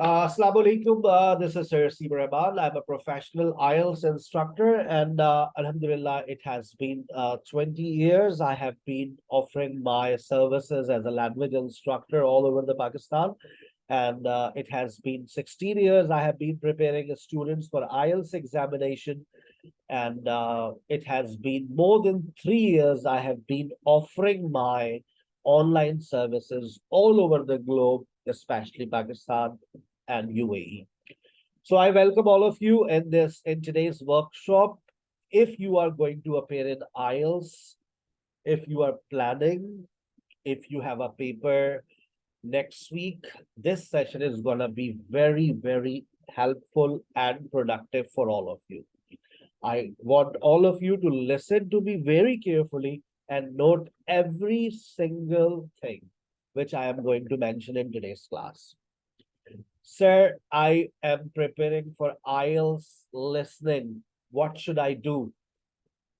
Assalamu alaikum. This is Sir Sibir Rahman. I'm a professional IELTS instructor, and Alhamdulillah, it has been 20 years. I have been offering my services as a language instructor all over the Pakistan, and it has been 16 years. I have been preparing students for IELTS examination, and it has been more than 3 years. I have been offering my online services all over the globe, especially Pakistan and UAE. So I welcome all of you in today's workshop. If you are going to appear in IELTS, if you are planning, if you have a paper next week, this session is gonna be very, very helpful and productive for all of you. I want all of you to listen to me very carefully and note every single thing which I am going to mention in today's class. Sir, I am preparing for IELTS listening. What should I do?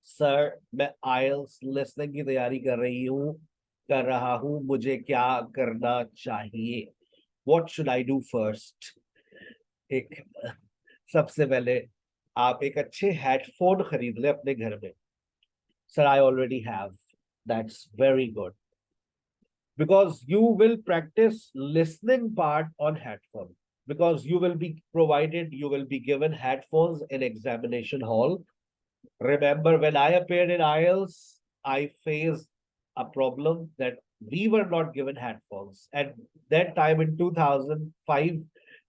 Sir, मैं IELTS listening की तैयारी कर रहा हूँ, मुझे क्या करना चाहिए? What should I do first? एक सबसे पहले आप एक अच्छे हेडफोन खरीद ले अपने घर में. Sir, I already have. That's very good. Because you will practice listening part on headphone. Because you will be given headphones in examination hall. Remember, when I appeared in IELTS, I faced a problem that we were not given headphones. At that time in 2005,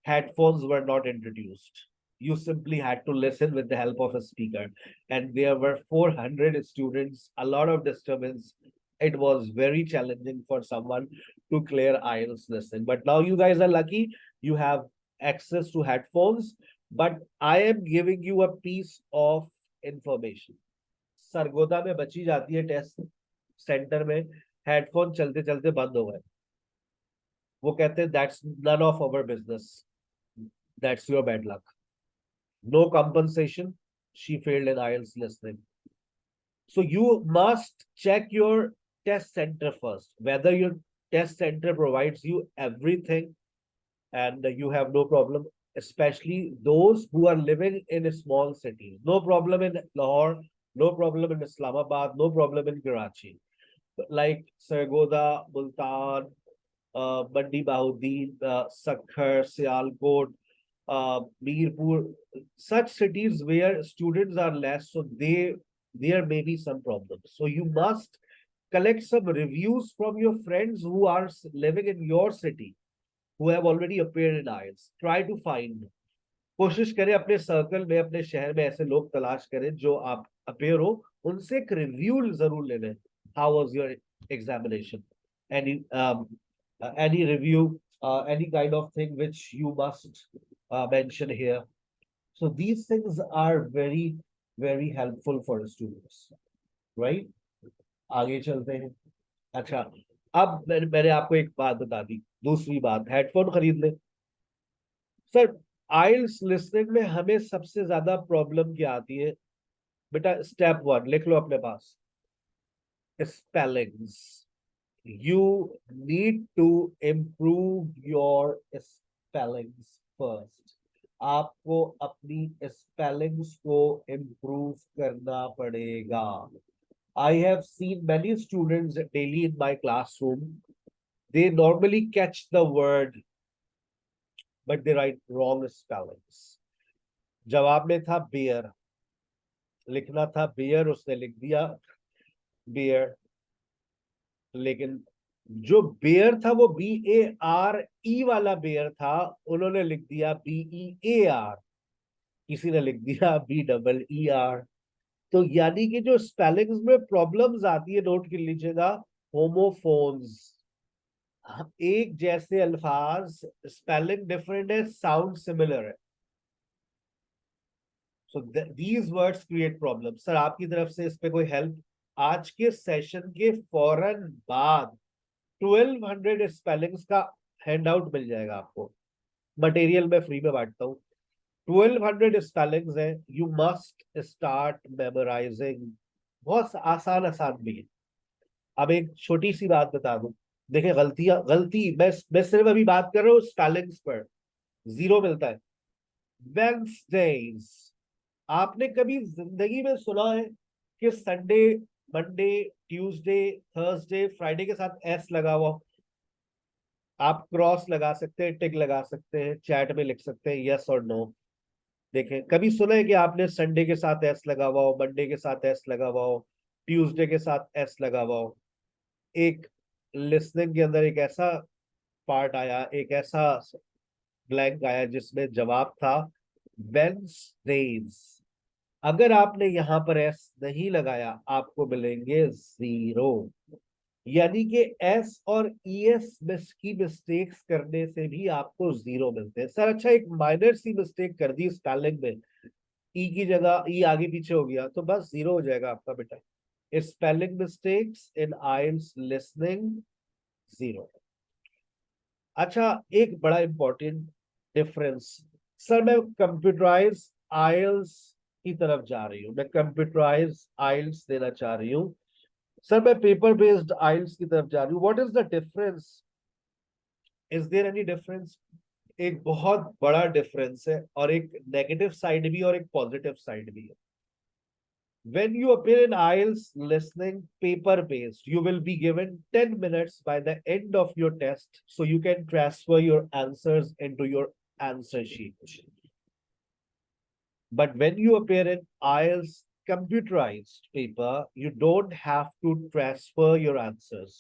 headphones were not introduced. You simply had to listen with the help of a speaker. And there were 400 students, a lot of disturbance. It was very challenging for someone to clear IELTS listening. But now you guys are lucky. You have access to headphones. But I am giving you a piece of information. Sargodha में बची जाती है test centre में, headphone चलते चलते बंद हो गए. वो कहते हैं that's none of our business, that's your bad luck. No compensation. She failed in IELTS listening. So you must check your test center first, whether your test center provides you everything and you have no problem, especially those who are living in small cities. No problem in Lahore, no problem in Islamabad, no problem in Karachi. Like Sargodha, Multan, Mandi Bahudin, Sakhar, Sialkot, Mirpur, such cities where students are less, so there may be some problems. So you must collect some reviews from your friends who are living in your city, who have already appeared in IELTS. Try to find. कोशिश करें अपने circle में, अपने शहर में ऐसे लोग तलाश करें जो आप अपेयर हो, उनसे एक रिव्यू जरूर ले लें. How was your examination? Any review, any kind of thing which you must mention here. So these things are very, very helpful for students, right? आगे चलते हैं. अच्छा, अब मैंने आपको एक बात बता दी. दूसरी बात, हेडफोन खरीद ले. सर, IELTS लिसनिंग में हमें सबसे ज्यादा प्रॉब्लम क्या आती है? बेटा, स्टेप 1 लिख लो अपने पास. Spellings. You need to improve your spellings first. आपको अपनी spellings को improve करना पड़ेगा. I have seen many students daily in my classroom. They normally catch the word, but they write wrong spellings. जवाब में था bear, लिखना था bear, उसने लिख दिया bear. लेकिन जो बेयर था वो BARE वाला बेयर था, उन्होंने लिख दिया BEAR. किसी ने लिख दिया BEER. तो यानी कि जो स्पेलिंग्स में प्रॉब्लम्स आती है, नोट कर लीजिएगा, होमोफोन्स. एक जैसे अल्फाज, स्पेलिंग डिफरेंट है, साउंड सिमिलर है. So these words create problem. Sir, आपकी तरफ से इस पे कोई हेल्प? आज के सेशन के फौरन बाद 1200 स्पेलिंग्स का हैंडआउट मिल जाएगा आपको. मटेरियल में फ्री में बांटता हूँ. 1200 स्पेलिंग्स है. You must start memorising. बहुत आसान आसान भी है. अब एक छोटी सी बात बता दूं. देखिए, गलती मैं सिर्फ अभी बात कर रहा हूँ स्पेलिंग्स पर. जीरो मिलता है। वेंसडेज, आपने कभी जिंदगी में सुना है कि Sunday, Monday, Tuesday, Thursday, Friday के साथ एस लगा हुआ हो? आप क्रॉस लगा सकते हैं, टिक लगा सकते हैं, चैट में लिख सकते हैं यस और नो। देखें, कभी सुना है कि आपने संडे के साथ एस लगा हुआ हो, मंडे के साथ एस लगा हुआ हो, ट्यूसडे के साथ एस लगा हुआ हो? एक लिसनिंग के अंदर एक ऐसा पार्ट आया, एक ऐसा ब्लैंक आया जिसमें जवाब था वेंसडेज। अगर आपने यहां पर एस नहीं लगाया आपको मिलेंगे जीरो। यानी कि एस और ईएस मिस की मिस्टेक्स करने से भी आपको जीरो मिलते हैं। सर अच्छा, एक माइनर सी मिस्टेक कर दी स्पेलिंग में, ई की जगह ई आगे पीछे हो गया तो बस जीरो हो जाएगा आपका बेटा। Spelling mistakes in IELTS listening, zero. अच्छा, एक बड़ा इंपॉर्टेंट डिफरेंस। सर मैं कंप्यूटराइज आइल्स की तरफ जा रही हूँ, मैं कंप्यूटराइज आइल्स देना चाह रही हूँ। सर मैं पेपर बेस्ड आइल्स की तरफ जा रही हूँ, what is the difference? Is there any difference? एक बहुत बड़ा डिफरेंस है, और एक नेगेटिव साइड भी और एक पॉजिटिव साइड भी है। When you appear in IELTS listening paper based, you will be given 10 minutes by the end of your test, so you can transfer your answers into your answer sheet. But when you appear in IELTS computerized paper, you don't have to transfer your answers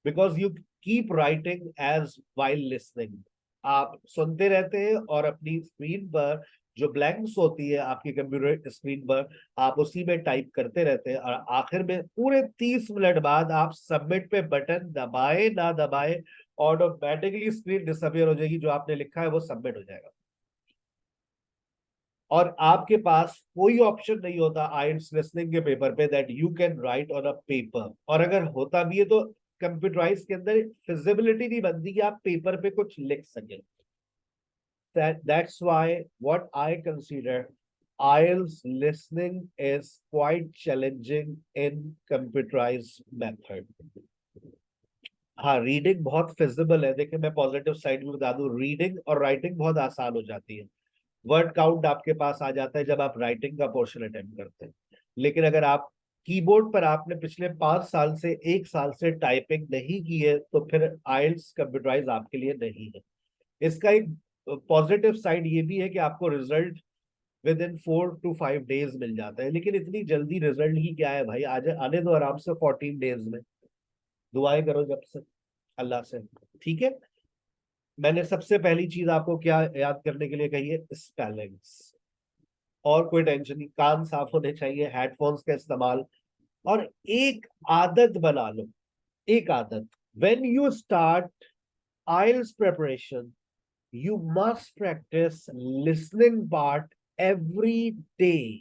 because you keep writing as while listening. आप सुनते रहते हैं और अपनी screen पर जो blanks होती है आपकी कंप्यूटर स्क्रीन पर, आप उसी में टाइप करते रहते हैं, और आखिर में पूरे 30 मिनट बाद आप सबमिट पे बटन दबाए ना दबाए ऑटोमेटिकली स्क्रीन डिसअपियर हो जाएगी, जो आपने लिखा है वो सबमिट हो जाएगा। और आपके पास कोई ऑप्शन नहीं होता आइल्स लिसनिंग के पेपर पे that you can write on a paper, और अगर होता भी है तो कंप्यूटराइज के अंदर फिजिबिलिटी नहीं बनती कि आप पेपर पे कुछ लिख सके। That's why what I consider IELTS listening is quite challenging in computerized method. हाँ, रीडिंग बहुत फिजिबल है। देखिए मैं पॉजिटिव साइड में बता दूं, रीडिंग और राइटिंग बहुत आसान हो जाती है। वर्ड काउंट आपके पास आ जाता है जब आप राइटिंग का पोर्शन अटेम्प्ट करते हैं। लेकिन अगर आप कीबोर्ड पर आपने पिछले 5 साल से 1 साल से टाइपिंग नहीं की है तो फिर आइल्स कंप्यूटराइज आपके लिए नहीं है। इसका एक पॉजिटिव साइड ये भी है कि आपको result within 4 to 5 days मिल जाता है। लेकिन इतनी जल्दी रिजल्ट ही क्या है भाई, आज आने दो आराम से 14 डेज में। दुआएं करो जब से अल्लाह से, ठीक है। मैंने सबसे पहली चीज आपको क्या याद करने के लिए कही है? स्पेलिंग्स। और कोई टेंशन नहीं, कान साफ होने चाहिए, हेडफोन्स का इस्तेमाल, और एक आदत बना लो। एक आदत, when you start IELTS preparation you must practice listening part every day।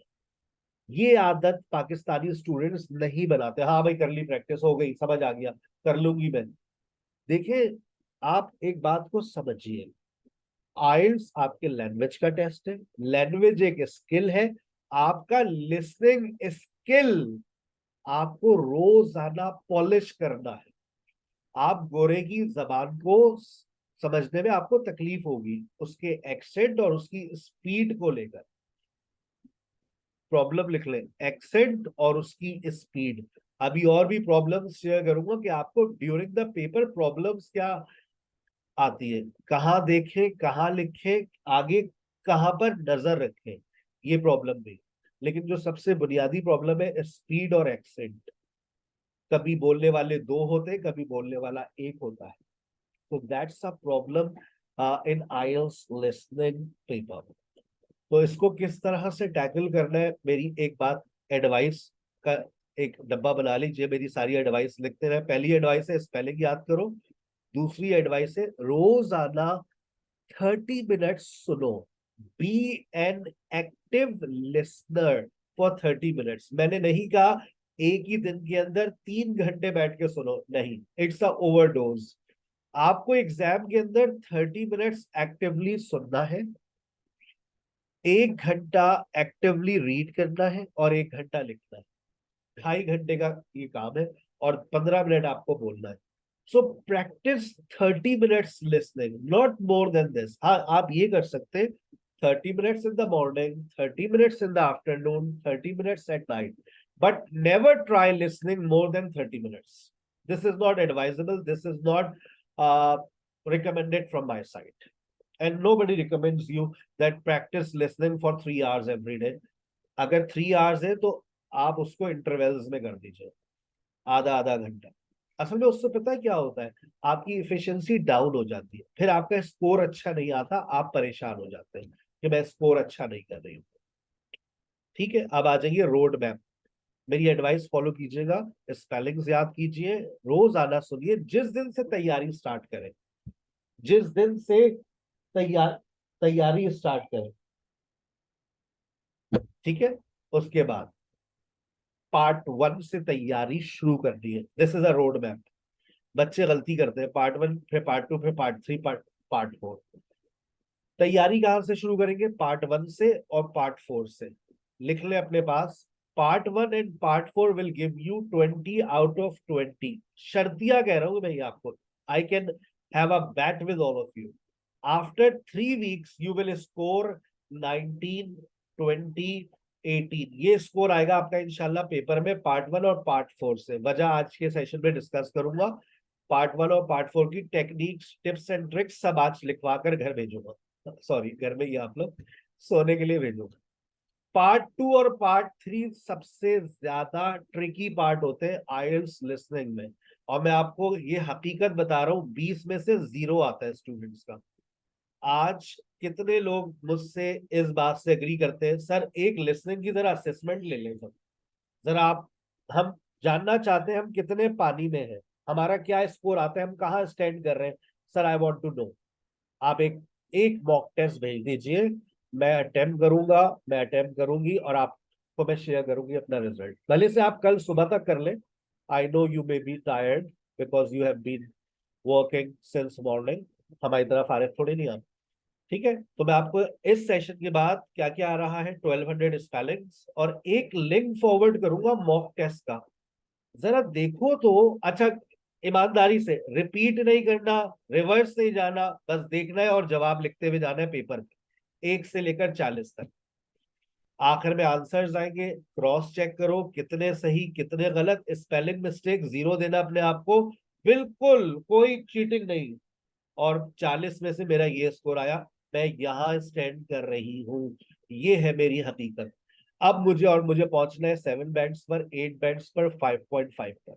ये आदत पाकिस्तानी स्टूडेंट्स नहीं बनाते। हाँ भाई कर ली, प्रैक्टिस हो गई, समझ आ गया, कर लूंगी मैं। देखिए, आप एक बात को समझिए, आइल्स आपके लैंग्वेज का टेस्ट है, लैंग्वेज एक स्किल है, आपका लिसनिंग स्किल आपको रोजाना पॉलिश करना है। आप गोरे की जबान को समझने में आपको तकलीफ होगी, उसके एक्सेंट और उसकी स्पीड को लेकर। प्रॉब्लम लिख लें, एक्सेंट और उसकी स्पीड। अभी और भी प्रॉब्लम्स शेयर करूंगा कि आपको ड्यूरिंग द पेपर प्रॉब्लम्स क्या आती है, कहाँ देखें, कहाँ लिखें, आगे कहाँ पर नजर रखें, ये प्रॉब्लम भी। लेकिन जो सबसे बुनियादी प्रॉब्लम है स्पीड और एक्सेंट। कभी बोलने वाले दो होते हैं, कभी बोलने वाला एक होता है। तो that's a problem in IELTS listening paper. तो इसको किस तरह से टैकल करना है, मेरी एक बात, एडवाइस का एक डब्बा बना लीजिए, मेरी सारी एडवाइस लिखते रहे। पहली एडवाइस है स्पेलिंग याद करो। दूसरी एडवाइस है रोजाना 30 मिनट सुनो। Be an active listener for 30 minutes. मैंने नहीं कहा एक ही दिन के अंदर 3 घंटे बैठ के सुनो, नहीं, इट्स अ ओवरडोज। आपको एग्जाम के अंदर 30 मिनट्स एक्टिवली सुनना है, 1 घंटा एक्टिवली रीड करना है, और 1 घंटा लिखना है। 2.5 घंटे का ये काम है, और 15 मिनट आपको बोलना है। So practice 30 minutes listening, not more than this. हाँ, आप ये कर सकते हैं 30 minutes in the morning, 30 minutes in the afternoon, 30 minutes at night, but never try listening more than 30 minutes. This is not advisable. This is not recommended from my side. And nobody recommends you that practice listening for 3 hours every day. अगर 3 hours है तो आप उसको intervals में कर दीजिए, आधा आधा घंटा। असल में उससे पता है क्या होता है, आपकी इफिशिएंसी डाउन हो जाती है, फिर आपका स्कोर अच्छा नहीं आता, आप परेशान हो जाते हैं कि मैं स्कोर अच्छा नहीं कर रही हूँ। ठीक है, अब आ जाइए रोड मैप। मेरी एडवाइस फॉलो कीजिएगा, स्पेलिंग्स याद कीजिए, रोज आना सुनिए। जिस दिन से तैयारी स्टार्ट करें, जिस दिन से तैयारी स्टार्ट करें, ठीक है, उसके बाद पार्ट 1 से तैयारी शुरू करनी है। This is a road map. बच्चे गलती करते हैं, पार्ट 1 फिर पार्ट 2 फिर पार्ट 3 पार्ट 4। तैयारी कहां से शुरू करेंगे? पार्ट 1 से और पार्ट 4 से। लिख ले अपने पास, part 1 and part 4 will give you 20 out of 20। शर्तिया कह रहा हूं मैं ये आपको। I can have a bet with all of you. After 3 weeks you will score 19, 20, 18। ये स्कोर आएगा आपका इंशाल्लाह पेपर में पार्ट 1 और पार्ट 4 से। वजह आज के सेशन में डिस्कस करूंगा। पार्ट 1 और पार्ट 4 की टेक्निक्स, टिप्स एंड ट्रिक्स सब आज लिखवा कर घर भेजूंगा। सॉरी, घर में ही आप लोग सोने के लिए भेजूंगा। पार्ट 2 और पार्ट 3 सबसे ज्यादा ट्रिकी पार्ट होते हैं आईएलटीएस लिसनिंग में। और मैं आपको ये हकीकत बता रहा हूँ, 20 में से 0 आता है स्टूडेंट्स का। आज कितने लोग मुझसे इस बात से एग्री करते हैं, सर एक लिसनिंग की तरह असेसमेंट ले लें सर, जरा आप, हम जानना चाहते हैं हम कितने पानी में है, हमारा क्या स्कोर आता है, हम कहाँ स्टैंड कर रहे हैं, sir I want to know. आप एक एक मॉक टेस्ट भेज दीजिए, मैं अटेम्प्ट करूंगा, मैं अटेम्प्ट करूंगी और आपको मैं शेयर करूंगी अपना रिजल्ट। भले से आप कल सुबह तक कर लें। I know you may be tired because you have been working since morning. हमारी तरफ आ रहे थोड़ी नहीं आप। ठीक है, तो मैं आपको इस सेशन के बाद क्या क्या आ रहा है, 1200 स्पेलिंग्स और एक लिंक फॉरवर्ड करूंगा मॉक टेस्ट का। जरा देखो तो। अच्छा, ईमानदारी से रिपीट नहीं करना, रिवर्स नहीं जाना, बस देखना है और जवाब लिखते हुए जाना है पेपर पे, 1 से लेकर 40 तक। आखिर में आंसर्स आएंगे, क्रॉस चेक करो कितने सही कितने गलत। स्पेलिंग मिस्टेक 0 देना अपने आप को, बिल्कुल कोई चीटिंग नहीं। और 40 में से मेरा ये स्कोर आया, मैं यहां स्टैंड कर रही हूँ, ये है मेरी हकीकत। अब मुझे पहुंचना है 7 बैंड्स पर, 8 बैंड्स पर, 5.5 पर।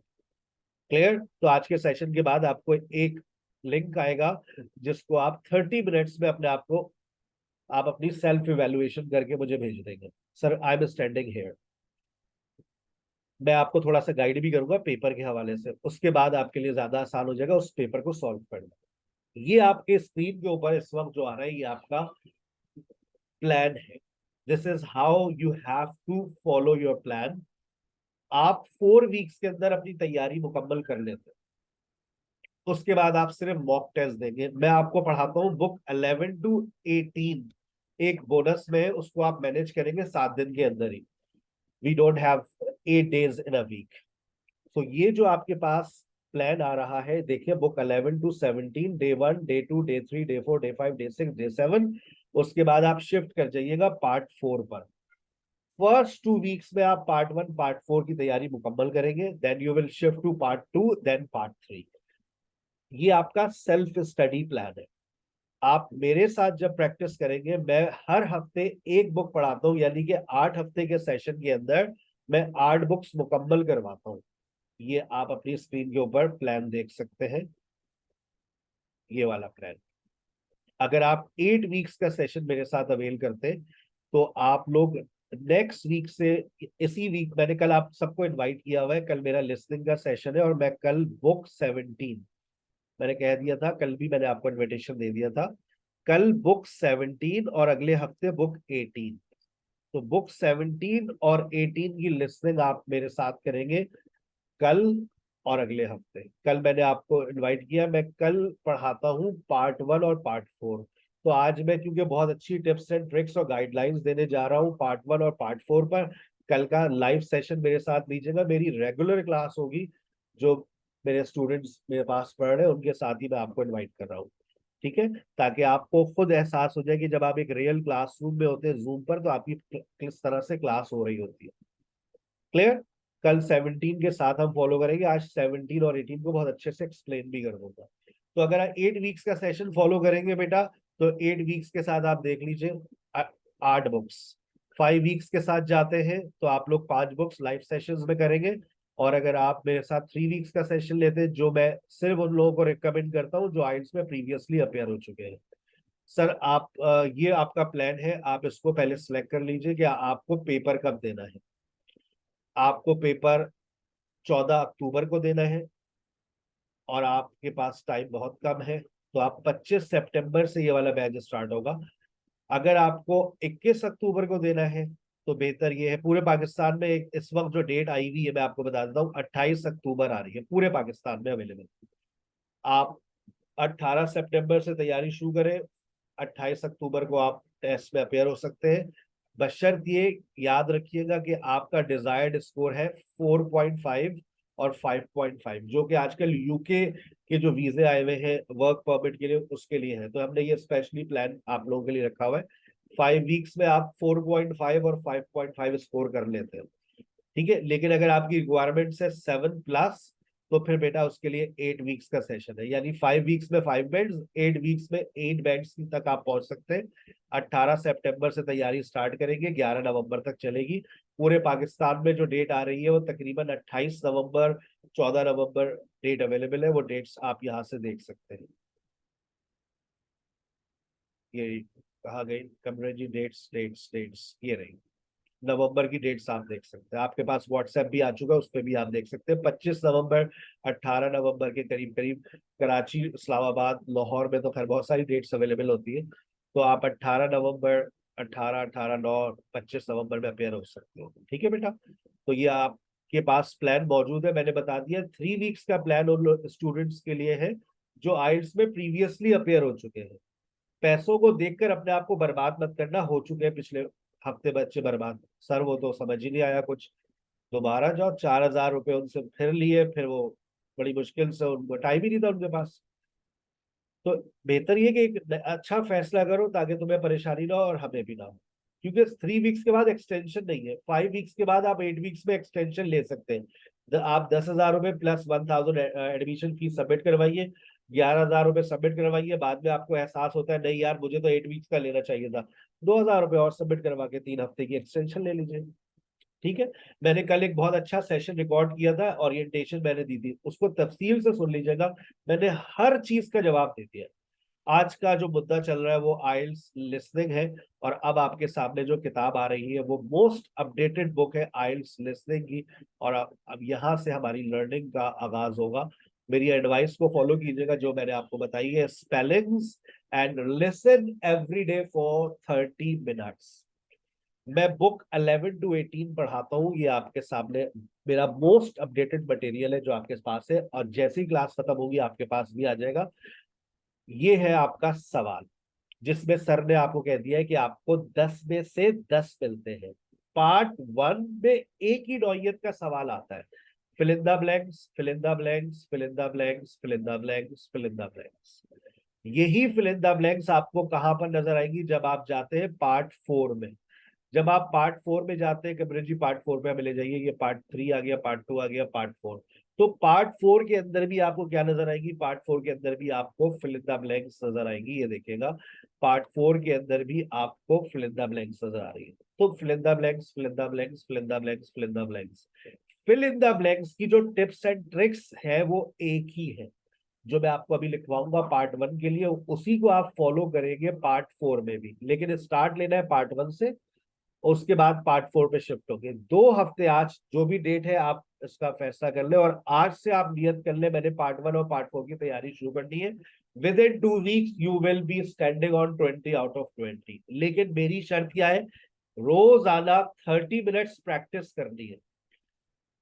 क्लियर? तो आज के सेशन के बाद आपको एक लिंक आएगा जिसको आप 30 मिनट्स में अपने आप को, आप अपनी सेल्फ इवेल्युएशन करके मुझे भेज देंगे, sir I am standing here. मैं आपको थोड़ा सा गाइड भी करूंगा पेपर के हवाले से, उसके बाद आपके लिए ज्यादा आसान हो जाएगा उस पेपर को सॉल्व करना। ये आपके स्क्रीन के ऊपर इस वक्त जो आ रहा है, ये आपका प्लान है। This is how you have to follow your plan. आप 4 वीक्स के अंदर अपनी तैयारी मुकम्मल कर लेते हैं, उसके बाद आप सिर्फ मॉक टेस्ट देंगे। मैं आपको पढ़ाता हूँ बुक 11 to 18, एक बोनस में है, उसको आप मैनेज करेंगे 7 दिन के अंदर ही। We don't have 8 days in a week. तो ये जो आपके पास प्लान आ रहा है, देखिए book 11 to 17, day 1, day 2, day 3, day 4, day 5, day 6, day 7। उसके बाद आप शिफ्ट कर जाइएगा पार्ट 4 पर। फर्स्ट 2 वीक्स में आप पार्ट 1 पार्ट 4 की तैयारी मुकम्मल करेंगे, then you will shift to part 2 then part 3। ये आपका सेल्फ स्टडी प्लान है। आप मेरे साथ जब प्रैक्टिस करेंगे, मैं हर हफ्ते एक बुक पढ़ाता हूँ, यानी कि 8 हफ्ते के सेशन के अंदर मैं 8 बुक्स मुकम्मल करवाता हूँ। ये आप अपनी स्क्रीन के ऊपर प्लान देख सकते हैं, ये वाला प्लान। अगर आप 8 वीक्स का सेशन मेरे साथ अवेल करते तो आप लोग नेक्स्ट वीक से, इसी वीक मैंने कल आप सबको इनवाइट किया हुआ है, कल मेरा लिसनिंग का सेशन है और मैं कल बुक 17, मैंने कह दिया था कल भी, मैंने आपको इनविटेशन दे दिया था, कल बुक 17 और अगले हफ्ते बुक 18। तो बुक 17 और 18 की लिसनिंग आप मेरे साथ करेंगे कल और अगले हफ्ते। कल मैंने आपको इनवाइट किया, मैं कल पढ़ाता हूँ पार्ट 1 और पार्ट 4। तो आज मैं क्योंकि बहुत अच्छी टिप्स एंड ट्रिक्स और गाइडलाइंस देने जा रहा हूँ पार्ट 1 और पार्ट 4 पर, कल का लाइव सेशन मेरे साथ लीजिएगा। मेरी रेगुलर क्लास होगी जो मेरे स्टूडेंट्स मेरे पास पढ़ रहे हैं उनके साथ ही मैं आपको इनवाइट कर रहा हूँ। ठीक है, ताकि आपको खुद एहसास हो जाए कि जब आप एक रियल क्लासरूम में होते हैं जूम पर, तो आपकी किस तरह से क्लास हो रही होती है। क्लियर। कल 17 के साथ हम फॉलो करेंगे, आज 17 और 18 को बहुत अच्छे से एक्सप्लेन भी कर दूंगा। तो अगर आप 8 वीक्स का सेशन फॉलो करेंगे बेटा, तो 8 वीक्स के साथ आप देख लीजिए 8 बुक्स। 5 वीक्स के साथ जाते हैं तो आप लोग 5 बुक्स लाइव सेशंस में करेंगे। और अगर आप मेरे साथ 3 वीक्स का सेशन लेते हैं, जो मैं सिर्फ उन लोगों को रिकमेंड करता हूँ जो आइल्स में प्रीवियसली अपेयर हो चुके हैं। सर आप ये आपका प्लान है, आप इसको पहले सिलेक्ट कर लीजिए कि आपको पेपर कब देना है। आपको पेपर 14 अक्टूबर को देना है और आपके पास टाइम बहुत कम है, तो आप 25 सितंबर से ये वाला बैच स्टार्ट होगा। अगर आपको 21 अक्टूबर को देना है तो बेहतर ये है, पूरे पाकिस्तान में इस वक्त जो डेट आई हुई है मैं आपको बता देता हूँ, 28 अक्टूबर आ रही है पूरे पाकिस्तान में अवेलेबल। आप 18 सितंबर से तैयारी शुरू करें, 28 अक्टूबर को आप टेस्ट में अपेयर हो सकते हैं। बशर्त ये याद रखिएगा कि आपका डिजायर्ड स्कोर है 4.5 और 5.5, जो कि आजकल यूके के जो वीजे आए हुए हैं वर्क परमिट के लिए उसके लिए है, तो हमने ये स्पेशली प्लान आप लोगों के लिए रखा हुआ है। 5 वीक्स में आप 4.5 और 5.5 स्कोर कर लेते हैं। ठीक है, लेकिन अगर आपकी रिक्वायरमेंट है 7+, तो फिर बेटा उसके लिए 8 वीक्स का सेशन है, यानी 5 वीक्स में 5 बैंड्स, 8 वीक्स में 8 बैंड्स तक आप पहुंच सकते हैं। 18 सितंबर से तैयारी स्टार्ट करेंगे, 11 नवंबर तक चलेगी। पूरे पाकिस्तान में जो डेट आ रही है वो तकरीबन 28 नवंबर, 14 नवंबर डेट अवेलेबल है, वो डेट्स आप यहाँ से देख सकते हैं। ये कहा गई कमरेजी डेट्स डेट्स डेट्स, ये रही नवंबर की डेट्स आप देख सकते हैं। आपके पास व्हाट्सएप भी आ चुका है, उस पर भी आप देख सकते हैं। 25 नवंबर, 18 नवंबर के करीब करीब कराची, इस्लामाबाद, लाहौर में तो खैर बहुत सारी डेट्स अवेलेबल होती है। तो आप 18 नवंबर, 18, 18, 9, 25 नवंबर में अपेयर हो सकते हो। ठीक है बेटा, तो ये आपके पास प्लान मौजूद है, मैंने बता दिया। 3 वीक्स का प्लान उन स्टूडेंट्स के लिए है जो आइल्स में प्रीवियसली अपेयर हो चुके हैं। पैसों को देखकर अपने आप को बर्बाद मत करना, हो चुके हैं पिछले हफ्ते बच्चे बर्बाद। सर वो तो समझ ही नहीं आया कुछ, दोबारा जाओ 4,000 रुपये उनसे फिर लिए, फिर वो बड़ी मुश्किल से, उनको टाइम ही नहीं था उनके पास। तो बेहतर ये कि एक अच्छा फैसला करो ताकि तुम्हें परेशानी ना हो और हमें भी ना हो। क्योंकि 3 वीक्स के बाद एक्सटेंशन नहीं है, 5 वीक्स के बाद आप 8 वीक्स में एक्सटेंशन ले सकते हैं। आप 10,000 रुपये प्लस 1,000 एडमिशन फीस सबमिट करवाइए, 11,000 रुपये सबमिट करवाइए। बाद में आपको एहसास होता है नहीं यार मुझे तो 8 वीक्स का लेना चाहिए था, 2,000 रुपये और सबमिट करवा के 3 हफ्ते की एक्सटेंशन ले लीजिए। ठीक है। मैंने कल एक बहुत अच्छा सेशन रिकॉर्ड किया था, ओरिएंटेशन मैंने दी थी, उसको तफसील से सुन लीजिएगा। मैंने हर चीज का जवाब दे दिया। आज का जो मुद्दा चल रहा है वो आइल्स लिसनिंग है, और अब आपके सामने जो किताब आ रही है वो मोस्ट अपडेटेड बुक है आइल्स लिसनिंग की। और अब यहाँ से हमारी लर्निंग का आगाज होगा। मेरी एडवाइस को फॉलो कीजिएगा जो मैंने आपको बताई है, spellings and listen every day for 30 minutes. मैं बुक 11 to 18 पढ़ाता हूँ, ये आपके सामने मेरा मोस्ट अपडेटेड मटेरियल है जो आपके पास है, और जैसी क्लास खत्म होगी आपके पास भी आ जाएगा। ये है आपका सवाल, जिसमें सर ने आपको कह दिया है कि आपको 10 में से 10 मिलते हैं। पार्ट 1 में एक ही नौयत का सवाल आता है, fill in the blanks, fill in the blanks, fill in the blanks, fill in the blanks, fill in the blanks. यही फिल इन द ब्लैंक्स आपको कहां पर नजर आएगी, जब आप जाते हैं पार्ट 4 में। जब आप पार्ट 4 में जाते हैं, कमरे जी पार्ट 4 पे हमें ले जाइए, ये पार्ट 3 आ गया, पार्ट 2 आ गया, पार्ट 4। तो पार्ट 4 के अंदर भी आपको क्या नजर आएगी, पार्ट 4 के अंदर भी आपको फिल इन द ब्लैंक्स नजर आएगी, ये देखिएगा। पार्ट 4 के अंदर भी आपको फिल इन द ब्लैंक्स नजर आ रही है। तो fill in the blanks, fill in the blanks, fill in the blanks, fill in the blanks. Fill in the blanks की जो टिप्स एंड ट्रिक्स है वो एक ही है, जो मैं आपको अभी लिखवाऊंगा पार्ट 1 के लिए, उसी को आप फॉलो करेंगे पार्ट 4 में भी, लेकिन स्टार्ट लेना है पार्ट 1 से, और उसके बाद पार्ट 4 पे शिफ्ट होंगे। 2 हफ्ते, आज जो भी डेट है आप इसका फैसला कर ले, और आज से आप नियत कर ले मैंने पार्ट 1 और पार्ट 4 की तैयारी शुरू करनी है। With in 2 weeks you will be standing on 20 out of 20। लेकिन मेरी शर्त क्या है, रोजाना 30 मिनट्स प्रैक्टिस करनी है।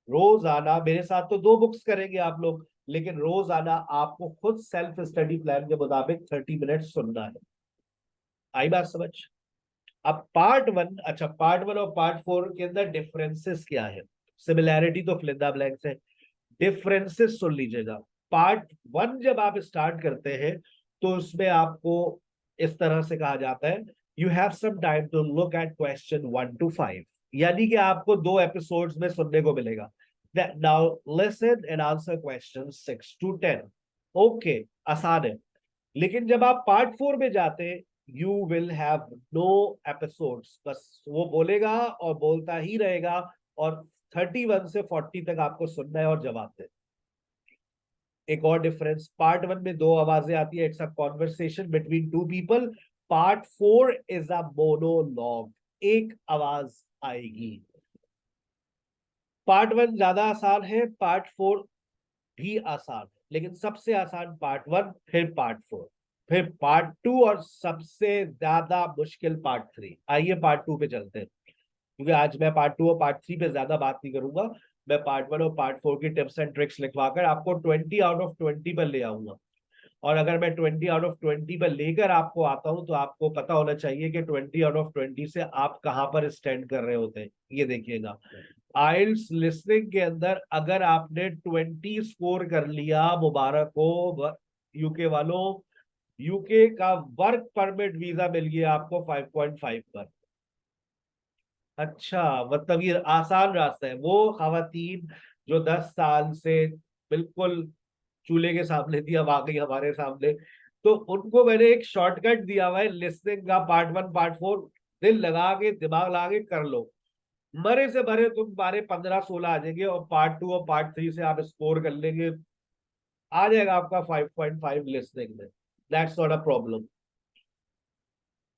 रोजाना मेरे साथ तो 2 बुक्स करेंगे आप लोग, लेकिन रोजाना आपको खुद सेल्फ स्टडी प्लान के मुताबिक 30 मिनट्स सुनना है। आई बात समझ। अब पार्ट 1, अच्छा पार्ट 1 और पार्ट 4 के अंदर डिफरेंसेस क्या है। सिमिलैरिटी तो फिल इन द ब्लैंक्स है, डिफरेंसेस सुन लीजिएगा। पार्ट 1 जब आप स्टार्ट करते हैं तो उसमें आपको इस तरह से कहा जाता है, you have some time to look at question 1 to 5, यानी कि आपको 2 एपिसोड्स में सुनने को मिलेगा। Now listen and answer question 6 to 10। Okay, आसान है। लेकिन जब आप पार्ट 4 में जाते हैं, you will have no episodes, बस वो बोलेगा और बोलता ही रहेगा, और 31 से 40 तक आपको सुनना है और जवाब देना। एक और डिफरेंस, पार्ट 1 में 2 आवाजें आती है, it's a conversation between 2 people. Part 4 is a monologue, एक आवाज आएगी। पार्ट 1 ज्यादा आसान है, पार्ट 4 भी आसान है, लेकिन सबसे आसान पार्ट 1, फिर पार्ट 4, फिर पार्ट 2, और सबसे ज्यादा मुश्किल पार्ट 3। आइए पार्ट 2 पे चलते हैं, क्योंकि आज मैं पार्ट 2 और पार्ट 3 पे ज्यादा बात नहीं करूंगा। मैं पार्ट 1 और पार्ट 4 की टिप्स एंड ट्रिक्स लिखवाकर आपको 20 आउट ऑफ 20 पर ले आऊंगा। और अगर मैं 20 आउट ऑफ 20 पर लेकर आपको आता हूं, तो आपको पता होना चाहिए कि 20 आउट ऑफ 20 से आप कहां पर स्टैंड कर रहे होते हैं। ये देखिएगा, आइल्स लिसनिंग के अंदर अगर आपने 20 स्कोर कर लिया, मुबारक हो यूके वालों, यूके का वर्क परमिट वीजा मिल गया आपको 5.5 पर। अच्छा, मतलब ये आसान रास्ता है। वो खवातीन जो 10 साल से बिल्कुल चूल्हे के सामने थी, अब आ गई हमारे सामने, तो उनको मैंने एक शॉर्टकट दिया हुआ है लिसनिंग का, पार्ट 1 पार्ट 4 दिल लगा के दिमाग लगा के कर लो। मरे से भरे तुम 12 15 16 आ जाएंगे, और पार्ट 2 और पार्ट 3 से आप स्कोर कर लेंगे, आ जाएगा आपका 5.5 लिसनिंग में। That's not a problem,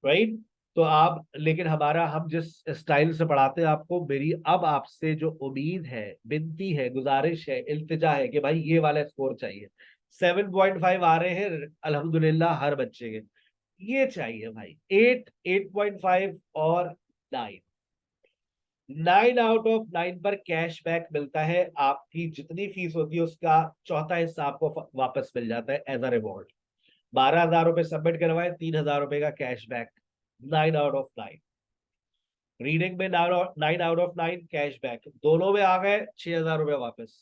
right. तो आप, लेकिन हमारा, हम जिस स्टाइल से पढ़ाते हैं आपको, मेरी अब आपसे जो उम्मीद है, विनती है, गुजारिश है, इल्तिजा है कि भाई ये वाला स्कोर चाहिए। 7.5 आ रहे हैं अल्हम्दुलिल्लाह हर बच्चे के, ये चाहिए भाई। 8, 8.5 और 9। 9 आउट ऑफ 9 पर कैशबैक मिलता है, आपकी जितनी फीस होती है उसका चौथा हिस्सा आपको वापस मिल जाता है एज अ रिवॉर्ड। 12,000 रुपए सबमिट करवाए, 3,000 रुपए का कैशबैक। 9 आउट ऑफ 9 रीडिंग में, 9 आउट ऑफ 9 कैशबैक, दोनों में आ गए 6,000 रुपए वापस।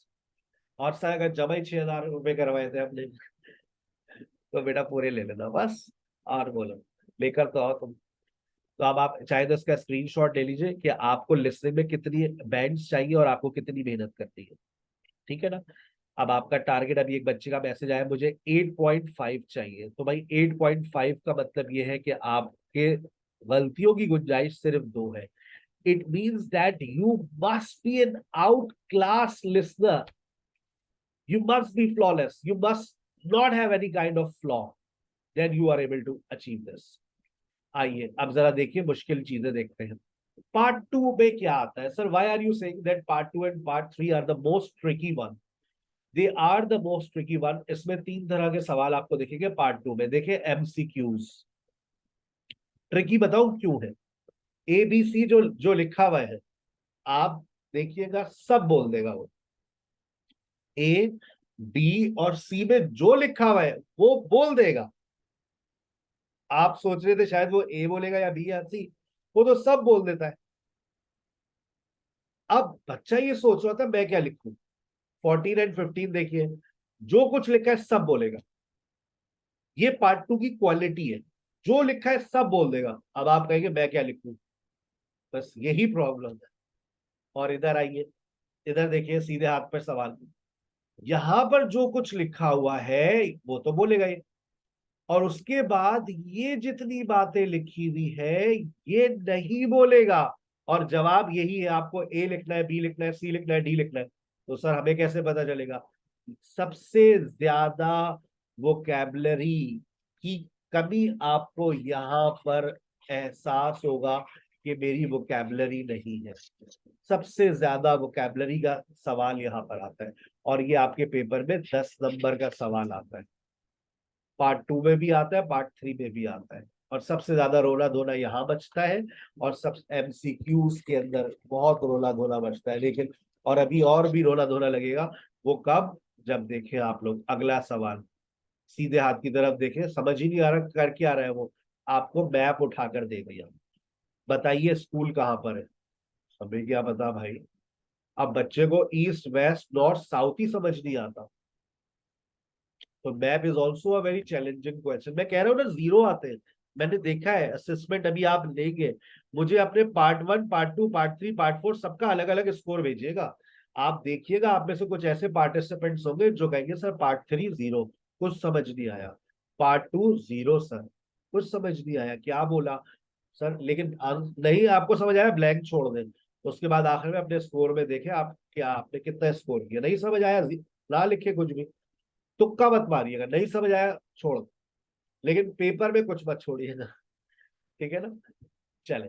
और सर अगर जमा ही 6,000 रुपए करवाए थे हमने, तो बेटा पूरे ले लेना बस। और बोलो, लेकर तो आओ तुम। तो अब आप चाहे तो इसका स्क्रीनशॉट ले लीजिए कि आपको लिस्टिंग में कितनी बैंड्स चाहिए और आपको कितनी मेहनत करनी है, ठीक है ना। अब आपका टारगेट, अभी एक बच्चे का मैसेज आया, मुझे 8.5 चाहिए, तो भाई 8.5 का मतलब ये है कि आपके गलतियों की गुंजाइश सिर्फ 2 है। It means that you must be an out class listener, you must be flawless, you must not have any kind of flaw, then you are able to achieve this. आइए अब जरा देखिए, मुश्किल चीजें देखते हैं। पार्ट 2 में क्या आता है? Sir, why are you saying that part 2 and part 3 are the most tricky one? They are the most tricky one. इसमें 3 तरह के सवाल आपको दिखेंगे पार्ट 2 में। देखिए, एमसीक्यूज ट्रिकी, बताऊं क्यों है? ए बी सी जो जो लिखा हुआ है, आप देखिएगा सब बोल देगा वो। ए बी और सी में जो लिखा हुआ है वो बोल देगा। आप सोच रहे थे शायद वो ए बोलेगा या बी या सी, वो तो सब बोल देता है। अब बच्चा ये सोच रहा था मैं क्या लिखूं। 14 और 15 देखिए, जो कुछ लिखा है सब बोलेगा। ये पार्ट 2 की क्वालिटी है, जो लिखा है सब बोल देगा। अब आप कहेंगे मैं क्या लिखूं, बस यही प्रॉब्लम है। और इधर आइए, इधर देखिए, सीधे हाथ पर सवाल। यहां पर जो कुछ लिखा हुआ है वो तो बोलेगा ही, और उसके बाद ये जितनी बातें लिखी हुई है ये नहीं बोलेगा। और जवाब यही है, आपको ए लिखना है, बी लिखना है, सी लिखना है, डी लिखना है। तो सर हमें कैसे पता चलेगा? सबसे ज्यादा वोकैबलरी की कमी आपको यहां पर एहसास होगा कि मेरी वोकैबलरी नहीं है। सबसे ज्यादा वोकैबलरी का सवाल यहां पर आता है, और ये आपके पेपर में 10 नंबर का सवाल आता है। पार्ट 2 में भी आता है, पार्ट 3 में भी आता है। और सबसे ज्यादा रोना धोना यहाँ बचता है, और सब एमसीक्यूज के अंदर बहुत रोना धोना बचता है। लेकिन और अभी और भी रोना धोना लगेगा। वो कब? जब देखें आप लोग अगला सवाल, सीधे हाथ की तरफ देखें, समझ ही नहीं आ रहा कर क्या रहा है वो, आपको मैप उठाकर दे दिया, बताइए स्कूल कहाँ पर है। हमें क्या पता भाई, अब बच्चे को ईस्ट वेस्ट नॉर्थ साउथ ही समझ नहीं आता, तो map is also a very challenging question. मैं कह रहा हूँ ना, जीरो आते हैं। मैंने देखा है असेसमेंट, अभी आप लेंगे, मुझे अपने पार्ट 1 पार्ट 2 पार्ट 3 पार्ट 4 सबका अलग अलग स्कोर भेजिएगा। आप देखिएगा, आप में से कुछ ऐसे पार्टिसिपेंट्स होंगे जो कहेंगे सर पार्ट 3 0, कुछ समझ नहीं आया, पार्ट 2 0 सर, कुछ समझ नहीं आया क्या बोला सर, लेकिन नहीं आपको समझ आया ब्लैंक छोड़ दें, उसके बाद आखिर में अपने स्कोर में देखें आप क्या आपने कितना स्कोर किया। नहीं समझ आया ना लिखे कुछ भी, तुक्का मत मारिएगा, नहीं समझ आया छोड़ दो, लेकिन पेपर में कुछ मत छोड़िएगा। ठीक है ना। चले,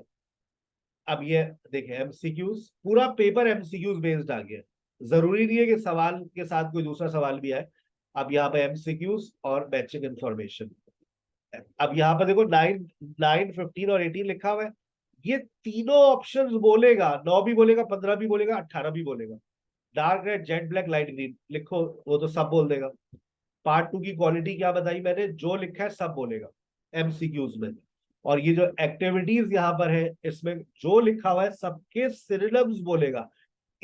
अब ये देखें एमसीक्यूज, पूरा पेपर एमसीक्यूज बेस्ड आ गया, जरूरी नहीं है कि सवाल के साथ कोई दूसरा सवाल भी आए। अब यहाँ पे एमसीक्यूज और मैचिंग इंफॉर्मेशन। अब यहाँ पर देखो 9, 9, 15 और 18 लिखा हुआ है, ये तीनों ऑप्शंस बोलेगा, 9 भी बोलेगा, 15 भी बोलेगा, 18 भी बोलेगा। Dark red, jet black, light green लिखो, वो तो सब बोल देगा। पार्ट 2 की क्वालिटी क्या बताई मैंने, जो लिखा है सब बोलेगा एमसीक्यूज में। और ये जो एक्टिविटीज यहाँ पर है, इसमें जो लिखा हुआ है सबके सिनोनिम्स बोलेगा।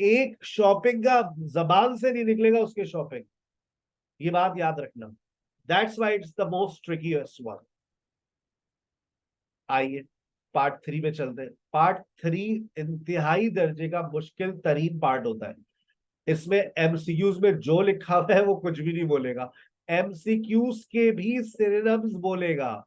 एक शॉपिंग का जबान से नहीं निकलेगा उसके शॉपिंग, ये बात याद रखना। That's why it's the most ट्रिकीएस्ट one. आइए पार्ट 3 में चलते हैं। पार्ट 3 इंतहाई दर्जे का मुश्किल तरीन पार्ट होता है। इसमें एमसीक्यूज में जो लिखा हुआ है वो कुछ भी नहीं बोलेगा, एमसीक्यूज के भी सिनोनिम्स बोलेगा।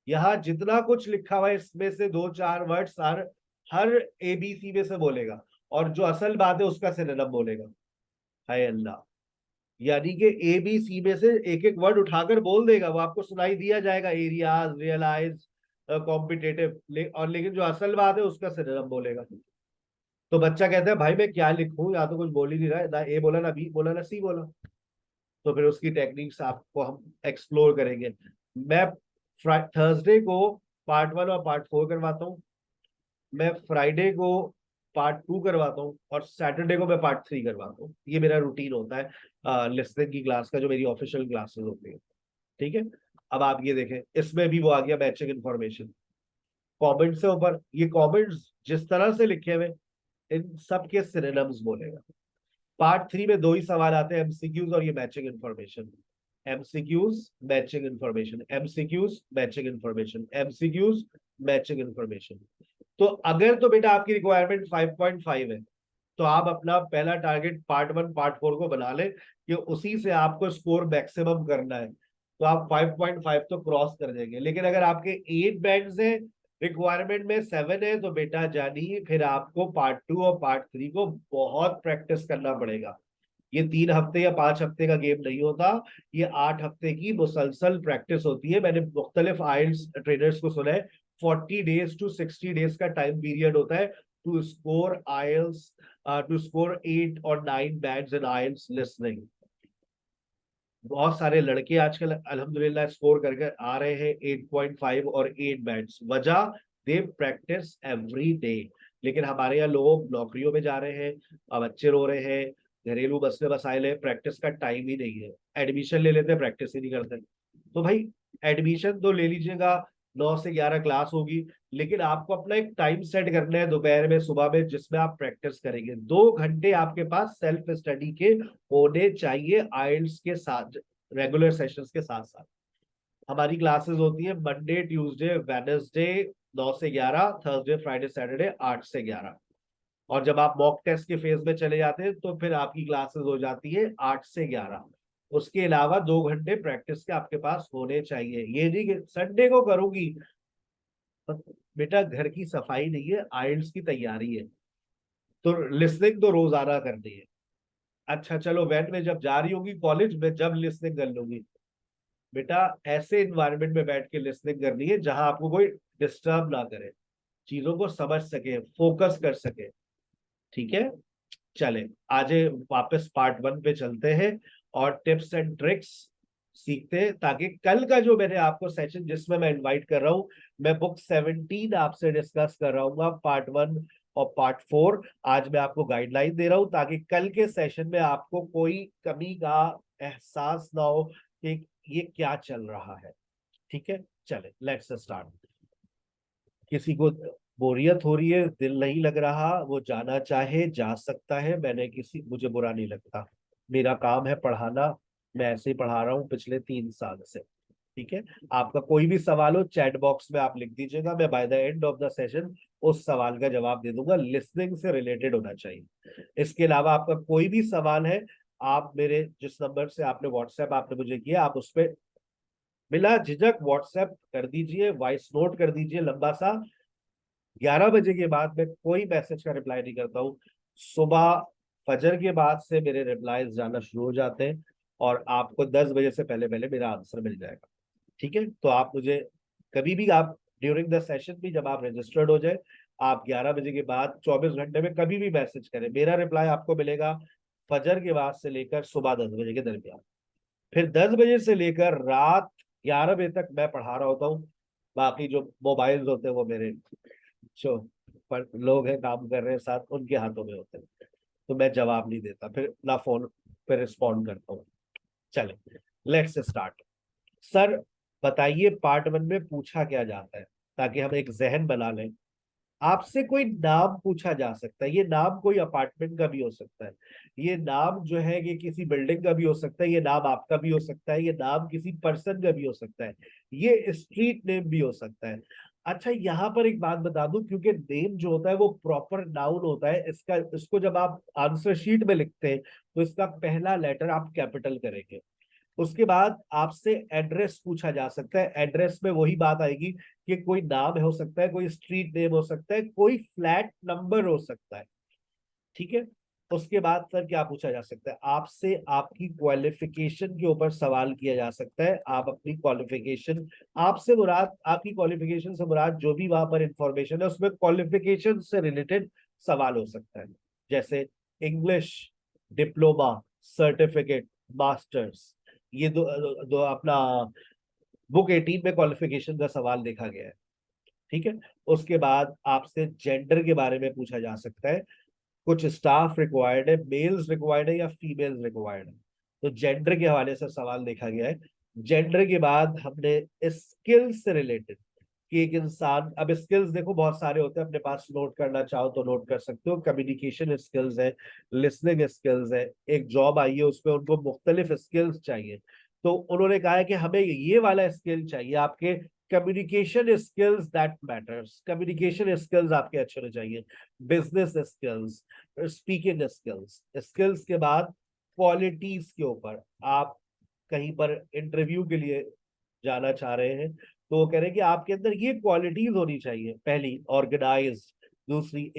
यहाँ जितना कुछ लिखा हुआ है इसमें से 2 4 वर्ड्स हर हर एबीसी में से बोलेगा, और जो असल बात है उसका सिनोनिम बोलेगा। हाय अल्लाह, यानी कि एबीसी में से एक एक वर्ड उठाकर बोल देगा, वो आपको सुनाई दिया जाएगा, एरियाज, रियलाइज, कॉम्पिटेटिव, और लेकिन जो असल बात है उसका सिनोनिम बोलेगा। तो बच्चा कहता है भाई मैं क्या लिखूं, या तो कुछ बोल ही नहीं रहा है, ना ए बोला ना बी बोला ना सी बोला। तो फिर उसकी टेक्निक्स आपको हम एक्सप्लोर करेंगे। मैं थर्सडे को पार्ट 1 और पार्ट 4 करवाता हूँ, मैं फ्राइडे को पार्ट 2 करवाता हूँ, और सैटरडे को मैं पार्ट 3 करवाता हूँ। ये मेरा रूटीन होता है लिसनिंग की क्लास का, जो मेरी ऑफिशियल क्लासेस होती है। ठीक है। अब आप ये देखें, इसमें भी वो आ गया मैचिंग इन्फॉर्मेशन। कमेंट से ऊपर ये कमेंट्स जिस तरह से लिखे हुए, इन सब के सिनोनिम्स बोलेगा। पार्ट 3 में दो ही सवाल आते हैं, एमसीक्यूज और ये matching information. MCQs matching information, MCQs matching information, MCQs matching information. तो अगर तो बेटा आपकी रिक्वायरमेंट 5.5 है, तो आप अपना पहला टारगेट पार्ट 1 पार्ट 4 को बना ले कि उसी से आपको स्कोर मैक्सिमम करना है, तो आप 5.5 तो क्रॉस कर देंगे। लेकिन अगर आपके 8 बैंड्स है, रिक्वायरमेंट में 7 है, तो बेटा जानिए फिर आपको पार्ट 2 और पार्ट 3 को बहुत प्रैक्टिस करना पड़ेगा। ये 3 हफ्ते या 5 हफ्ते का गेम नहीं होता, ये 8 हफ्ते की मुसलसल प्रैक्टिस होती है। मैंने मुख्तलिफ आइल्स ट्रेनर्स को सुना है, 40 days to 60 days का टाइम पीरियड होता है to score IELTS, to score 8 और 9 बैंड्स इन आइल्स लिसनिंग। बहुत सारे लड़के आजकल अल्हम्दुलिल्लाह स्कोर करके आ रहे हैं 8.5 और 8 बैंड्स, वजह दे प्रैक्टिस एवरी डे। लेकिन हमारे यहाँ लोग नौकरियों में जा रहे हैं, बच्चे रो रहे हैं, घरेलू मसले मसाइल है, प्रैक्टिस का टाइम ही नहीं है, एडमिशन ले लेते हैं, प्रैक्टिस ही नहीं करते। तो भाई एडमिशन तो ले लीजिएगा, 9 से 11 क्लास होगी, लेकिन आपको अपना एक टाइम सेट करना है दोपहर में सुबह में, जिसमें आप प्रैक्टिस करेंगे। 2 घंटे आपके पास सेल्फ स्टडी के होने चाहिए आइल्स के साथ, रेगुलर सेशंस के साथ साथ। हमारी क्लासेस होती है मंडे ट्यूसडे वेडनेसडे 9 से 11, थर्सडे फ्राइडे सैटरडे 8 से 11। और जब आप मॉक टेस्ट के फेज में चले जाते हैं तो फिर आपकी क्लासेस हो जाती है 8 से 11। उसके अलावा 2 घंटे प्रैक्टिस के आपके पास होने चाहिए। ये नहीं कि संडे को करूंगी, बेटा घर की सफाई नहीं है, आइल्स की तैयारी है, तो लिसनिंग तो रोजाना करनी है। अच्छा चलो वैन में जब जा रही होगी, कॉलेज में जब लिसनिंग कर लूंगी, बेटा ऐसे इन्वायरमेंट में बैठ के लिसनिंग करनी है जहां आपको कोई डिस्टर्ब ना करे, चीजों को समझ सके, फोकस कर सके। ठीक है। चले आज वापस पार्ट 1 पे चलते हैं, और टिप्स एंड ट्रिक्स सीखते हैं, ताकि कल का जो मैंने आपको सेशन जिसमें मैं इनवाइट कर रहा हूं, मैं बुक 17 आपसे डिस्कस कर रहा हूँ, पार्ट 1 और पार्ट 4। आज मैं आपको गाइडलाइन दे रहा हूं ताकि कल के सेशन में आपको कोई कमी का एहसास ना हो कि ये क्या चल रहा है। ठीक है। चले लेट्स स्टार्ट। किसी को बोरियत हो रही है, दिल नहीं लग रहा, वो जाना चाहे जा सकता है, मुझे बुरा नहीं लगता। मेरा काम है पढ़ाना, मैं ऐसे ही पढ़ा रहा हूँ पिछले 3 साल से। ठीक है। आपका कोई भी सवाल हो चैट बॉक्स में आप लिख दीजिएगा, मैं by the end of the session उस सवाल का जवाब दे दूंगा। लिसनिंग से रिलेटेड होना चाहिए। इसके अलावा आपका कोई भी सवाल है, आप मेरे जिस नंबर से आपने व्हाट्सएप आपने मुझे किया, आप उस पर बिना झिझक व्हाट्सएप कर दीजिए, वॉइस नोट कर दीजिए लंबा सा। 11 बजे के बाद मैं कोई मैसेज का रिप्लाई नहीं करता हूँ। सुबह फजर के बाद से मेरे रिप्लाईज जाना शुरू हो जाते हैं, और आपको 10 बजे से पहले पहले मेरा आंसर मिल जाएगा। ठीक है। तो आप मुझे कभी भी, आप ड्यूरिंग द सेशन भी जब आप रजिस्टर्ड हो जाए, आप 11 बजे के बाद 24 घंटे में कभी भी मैसेज करें, मेरा रिप्लाई आपको मिलेगा फजर के बाद से लेकर सुबह 10 बजे के दरमियान। फिर 10 बजे से लेकर रात 11 बजे तक मैं पढ़ा रहा होता हूँ। बाकी जो मोबाइल्स होते हैं वो मेरे जो पर लोग हैं काम कर रहे हैं साथ, उनके हाथों में होते हैं, तो मैं जवाब नहीं देता, फिर ना फोन पे रिस्पॉन्ड करता हूँ। चले, लेट्स स्टार्ट। सर बताइए, पार्ट 1 में पूछा क्या जाता है, ताकि हम एक जहन बना लें। आपसे कोई नाम पूछा जा सकता है, ये नाम कोई अपार्टमेंट का भी हो सकता है, ये नाम जो है ये किसी बिल्डिंग का भी हो सकता है, ये नाम आपका भी हो सकता है, ये नाम किसी पर्सन का भी हो सकता है, ये स्ट्रीट नेम भी हो सकता है। अच्छा, यहाँ पर एक बात बता दूं, क्योंकि नेम जो होता है वो प्रॉपर नाउन होता है, इसको जब आप आंसर शीट में लिखते हैं तो इसका पहला लेटर आप कैपिटल करेंगे। उसके बाद आपसे एड्रेस पूछा जा सकता है। एड्रेस में वही बात आएगी कि कोई नाम हो सकता है, कोई स्ट्रीट नेम हो सकता है, कोई फ्लैट नंबर हो सकता है। ठीक है। उसके बाद सर क्या पूछा जा सकता है, आपसे आपकी क्वालिफिकेशन के ऊपर सवाल किया जा सकता है। आप अपनी क्वालिफिकेशन, आपसे मुराद, आपकी क्वालिफिकेशन से मुराद जो भी वहां पर इंफॉर्मेशन है उसमें क्वालिफिकेशन से रिलेटेड सवाल हो सकता है। जैसे इंग्लिश, डिप्लोमा, सर्टिफिकेट, मास्टर्स, ये दो दो अपना बुक 18 में क्वालिफिकेशन का सवाल देखा गया है। ठीक है। उसके बाद आपसे जेंडर के बारे में पूछा जा सकता है। कुछ स्टाफ रिक्वायर्ड है, मेल्स रिक्वायर्ड है या फीमेल्स रिक्वायर्ड है, तो जेंडर के हवाले से सवाल देखा गया है। जेंडर के बाद हमने स्किल्स से रिलेटेड, कि एक इंसान, अब स्किल्स देखो बहुत सारे होते हैं, अपने पास नोट करना चाहो तो नोट कर सकते हो। कम्युनिकेशन स्किल्स है, लिसनिंग स्किल्स है। एक जॉब आई है उसमें उनको मुख्तलिफ स्किल्स चाहिए, तो उन्होंने कहा है कि हमें ये वाला स्किल चाहिए आपके, communication skills that matters, communication skills आपके अच्छे होने चाहिए। Business skills, speaking skills. Skills के बाद क्वालिटीज के ऊपर, आप कहीं पर इंटरव्यू के लिए जाना चाह रहे हैं, तो वो कह रहे हैं कि आपके अंदर ये क्वालिटीज होनी चाहिए। पहली ऑर्गेनाइज, दूसरी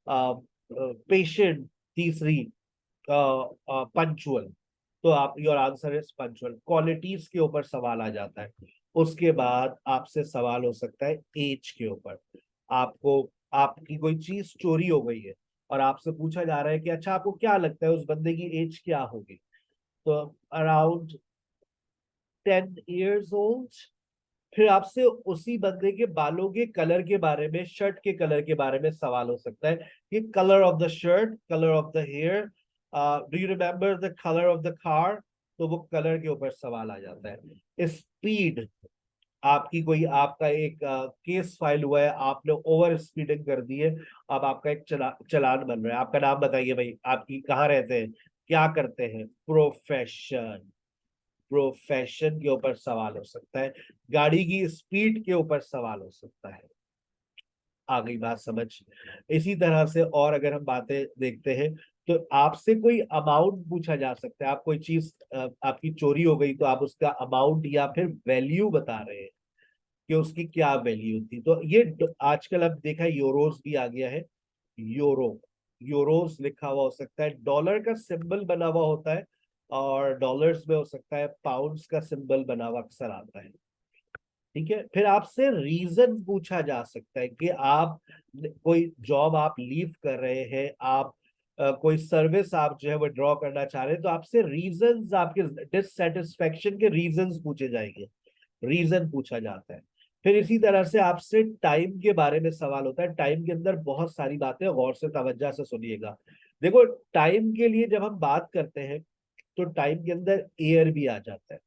पेशेंट, तीसरी पंचुअल। तो आप, your answer is punctual. Qualities के ऊपर सवाल आ जाता है। उसके बाद आपसे सवाल हो सकता है एज के ऊपर। आपको, आपकी कोई चीज चोरी हो गई है और आपसे पूछा जा रहा है कि अच्छा आपको क्या लगता है उस बंदे की एज क्या होगी, तो अराउंड 10 years old। फिर आपसे उसी बंदे के बालों के कलर के बारे में, शर्ट के कलर के बारे में सवाल हो सकता है कि colour of the shirt, colour of the hair, do you remember the colour of the car, तो वो कलर के ऊपर सवाल आ जाता है। स्पीड, आपकी कोई, आपका एक केस फाइल हुआ है, आपने ओवर स्पीडिंग कर दी है, अब आपका एक चालान बन रहा है। आपका नाम बताइए भाई, आपकी कहाँ रहते हैं, क्या करते हैं, प्रोफेशन, प्रोफेशन के ऊपर सवाल हो सकता है। गाड़ी की स्पीड के ऊपर सवाल हो सकता है। आ गई बात समझ। इसी तरह से और अगर हम बातें देखते हैं, तो आपसे कोई अमाउंट पूछा जा सकता है। आप कोई चीज आपकी चोरी हो गई, तो आप उसका अमाउंट या फिर वैल्यू बता रहे हैं कि उसकी क्या वैल्यू थी। तो ये आजकल अब देखा है यूरोस भी आ गया है। यूरो, यूरोस लिखा हुआ हो सकता है, डॉलर का सिंबल बना हुआ होता है, और डॉलर्स में हो सकता है पाउंड्स का सिंबल बना हुआ अक्सर आता है। ठीक है। फिर आपसे रीजन पूछा जा सकता है कि आप कोई जॉब आप लीव कर रहे हैं, आप कोई सर्विस आप जो है वो ड्रॉ करना चाह रहे हैं, तो आपसे रीजंस, आपके डिससेटिस्फेक्शन के रीजंस पूछे जाएंगे, रीजन पूछा जाता है। फिर इसी तरह से आपसे टाइम के बारे में सवाल होता है। टाइम के अंदर बहुत सारी बातें, गौर से तवज्जो से सुनिएगा। देखो, टाइम के लिए जब हम बात करते हैं तो टाइम के अंदर एयर भी आ जाता है।